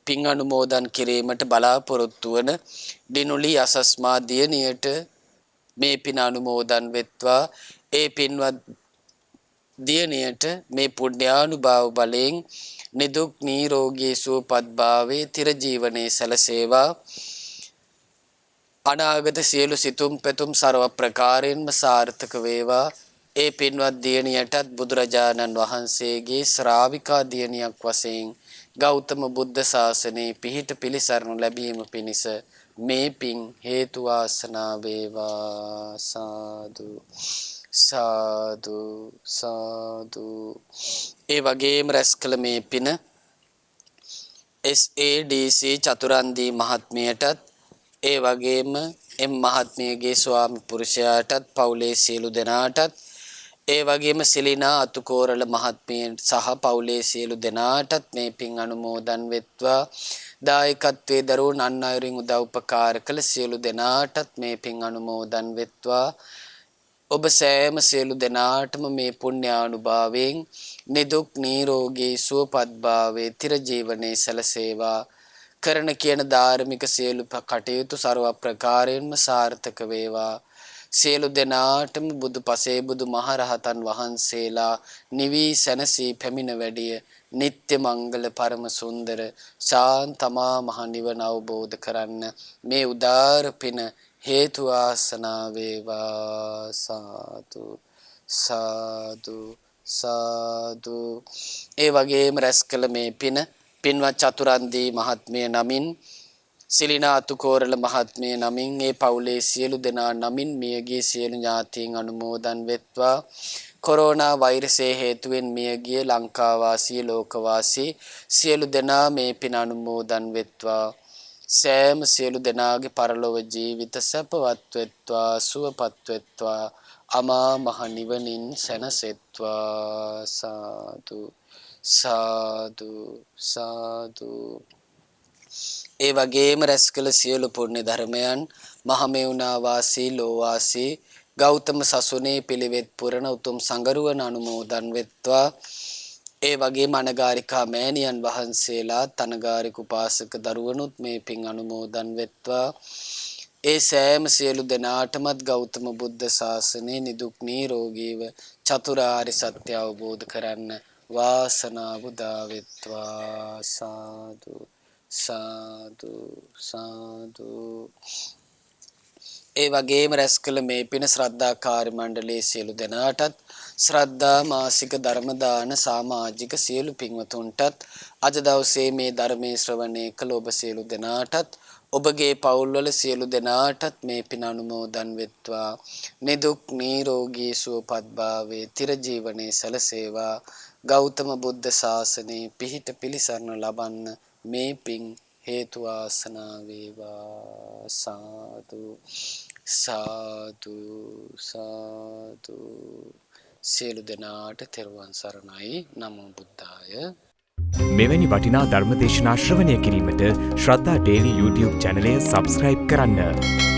පින් අනුමෝදන් කිරීමට බලාපොරොත්තු වන දිනුලි අසස්මා දියණියට මේ පින් අනුමෝදන් වෙත්වා. ඒ පින්වත් දියණියට මේ පුණ්‍යානුභාව බලයෙන් නිදුක් නිරෝගී සුවපත් භාවයේ තිර ජීවනයේ සැලසේවා. අනාගත සියලු සිතුම් පැතුම් ਸਰව ප්‍රකාරයෙන්ම සාර්ථක වේවා. ඒ පින්වත් දියණියටත් බුදුරජාණන් වහන්සේගේ ශ්‍රාවිකා දියණියක් වශයෙන් ගෞතම බුද්ධ ශාසනයේ පිහිට පිළිසරණු ලැබීම පිණිස මේ පින් හේතු වාසනා වේවා. සාදු සාදු සාදු. ඒ වගේම රැස් කළ මේ පින SADC චතුරන්දී මහත්මියටත් ඒ වගේම එම් මහත්මියගේ ස්වාමි පුරුෂයාටත් පවුලේ සියලු දෙනාටත් ඒ වගේම සිලිනා අතුකෝරළ මහත්මිය සහ පවුලේ සියලු දෙනාටත් මේ පින් අනුමෝදන් වෙත්වා. දායකත්වයේ දරුවෝ අන් අයුරින් උදව් උපකාර කළ සියලු දෙනාටත් මේ පින් අනුමෝදන් වෙත්වා. ඔබ සෑම සියලු දෙනාටම මේ පුණ්‍යානුභාවයෙන් නිදුක් නිරෝගී සුවපත් භාවයේ තිර ජීවනයේ සැලසේවා. කරන කියන ධාර්මික සියලු කටයුතු ਸਰව ප්‍රකාරයෙන්ම සාර්ථක වේවා. සියලු දෙනාටම බුදු පසේ බුදු මහරහතන් වහන්සේලා නිවි සැනසී පැමිණ වැඩිය නිත්‍ය මංගල පරම සුන්දර ශාන්තමා මහ නිවන අවබෝධ කරන්න මේ උදාර පින හේතු ආසනා වේවා. සාදු සාදු සාදු. ඒ වගේම රැස් කළ මේ පින පින්වත් චතුරන්දී මහත්මිය නමින් සිලිනා අතුකෝරළ මහත්මිය නමින් ඒ පවුලේ සියලු දෙනා නමින් මියගිය සියලු ඥාතීන් අනුමෝදන් වෙත්වා. කොරෝනා වෛරසයේ හේතුවෙන් මියගිය ලංකාවාසී ලෝකවාසී සියලු දෙනා මේ පින අනුමෝදන් වෙත්වා. සෑම සියලු දෙනාගේ පරලොව ජීවිත සැපවත් වෙත්වා, සුවපත් වෙත්වා, අමා මහ නිවනින් සැනසෙත්වා. සාදු සාදු සාදු. ඒ වගේම රැස් කළ සියලු පුණ්‍ය ධර්මයන් මහමෙවුනා වාසී ලෝවාසී ගෞතම සසුනේ පිළිවෙත් පුරන උතුම් සංගරුවන අනුමෝදන් වෙත්වා. ඒ වගේම අනගාരികා මෑණියන් වහන්සේලා තනගාരിക උපාසක දරුවනුත් මේ පින් අනුමෝදන් වෙත්වා. ඒ සෑම සියලු දෙනාටමත් ගෞතම බුද්ධ ශාසනයේ නිදුක් නිරෝගීව චතුරාර්ය සත්‍ය අවබෝධ කරන්න වාසනාව උදා වෙත්වා. සාදු සාදු සාදු. ඒ වගේම රැස් කළ මේ පින ශ්‍රද්ධා කාර්ය මණ්ඩලයේ සියලු දෙනාටත් ශ්‍රද්ධා මාසික ධර්ම දාන සමාජික සියලු පින්වතුන්ටත් අද දවසේ මේ ධර්මයේ ශ්‍රවණය කළ ඔබ සියලු දෙනාටත් ඔබගේ පවුල්වල සියලු දෙනාටත් මේ පින අනුමෝදන් වෙත්වා. නිදුක් නිරෝගී සුවපත් භාවයේ තිර ජීවනයේ සැලසේවා. ගෞතම බුද්ධ ශාසනයේ පිහිට පිළිසරණ ලබන්න මේ පින් හේතු වාසනා වේවා. සාදු සාදු සාදු. සියලු දෙනාට තෙරුවන් සරණයි. නමෝ බුද්ධාය. මෙවැනි වටිනා ධර්මදේශනා ශ්‍රවණය කිරීමට ශ්‍රද්ධා ඩේලි YouTube චැනලය සබස්ක්‍රයිබ් කරන්න.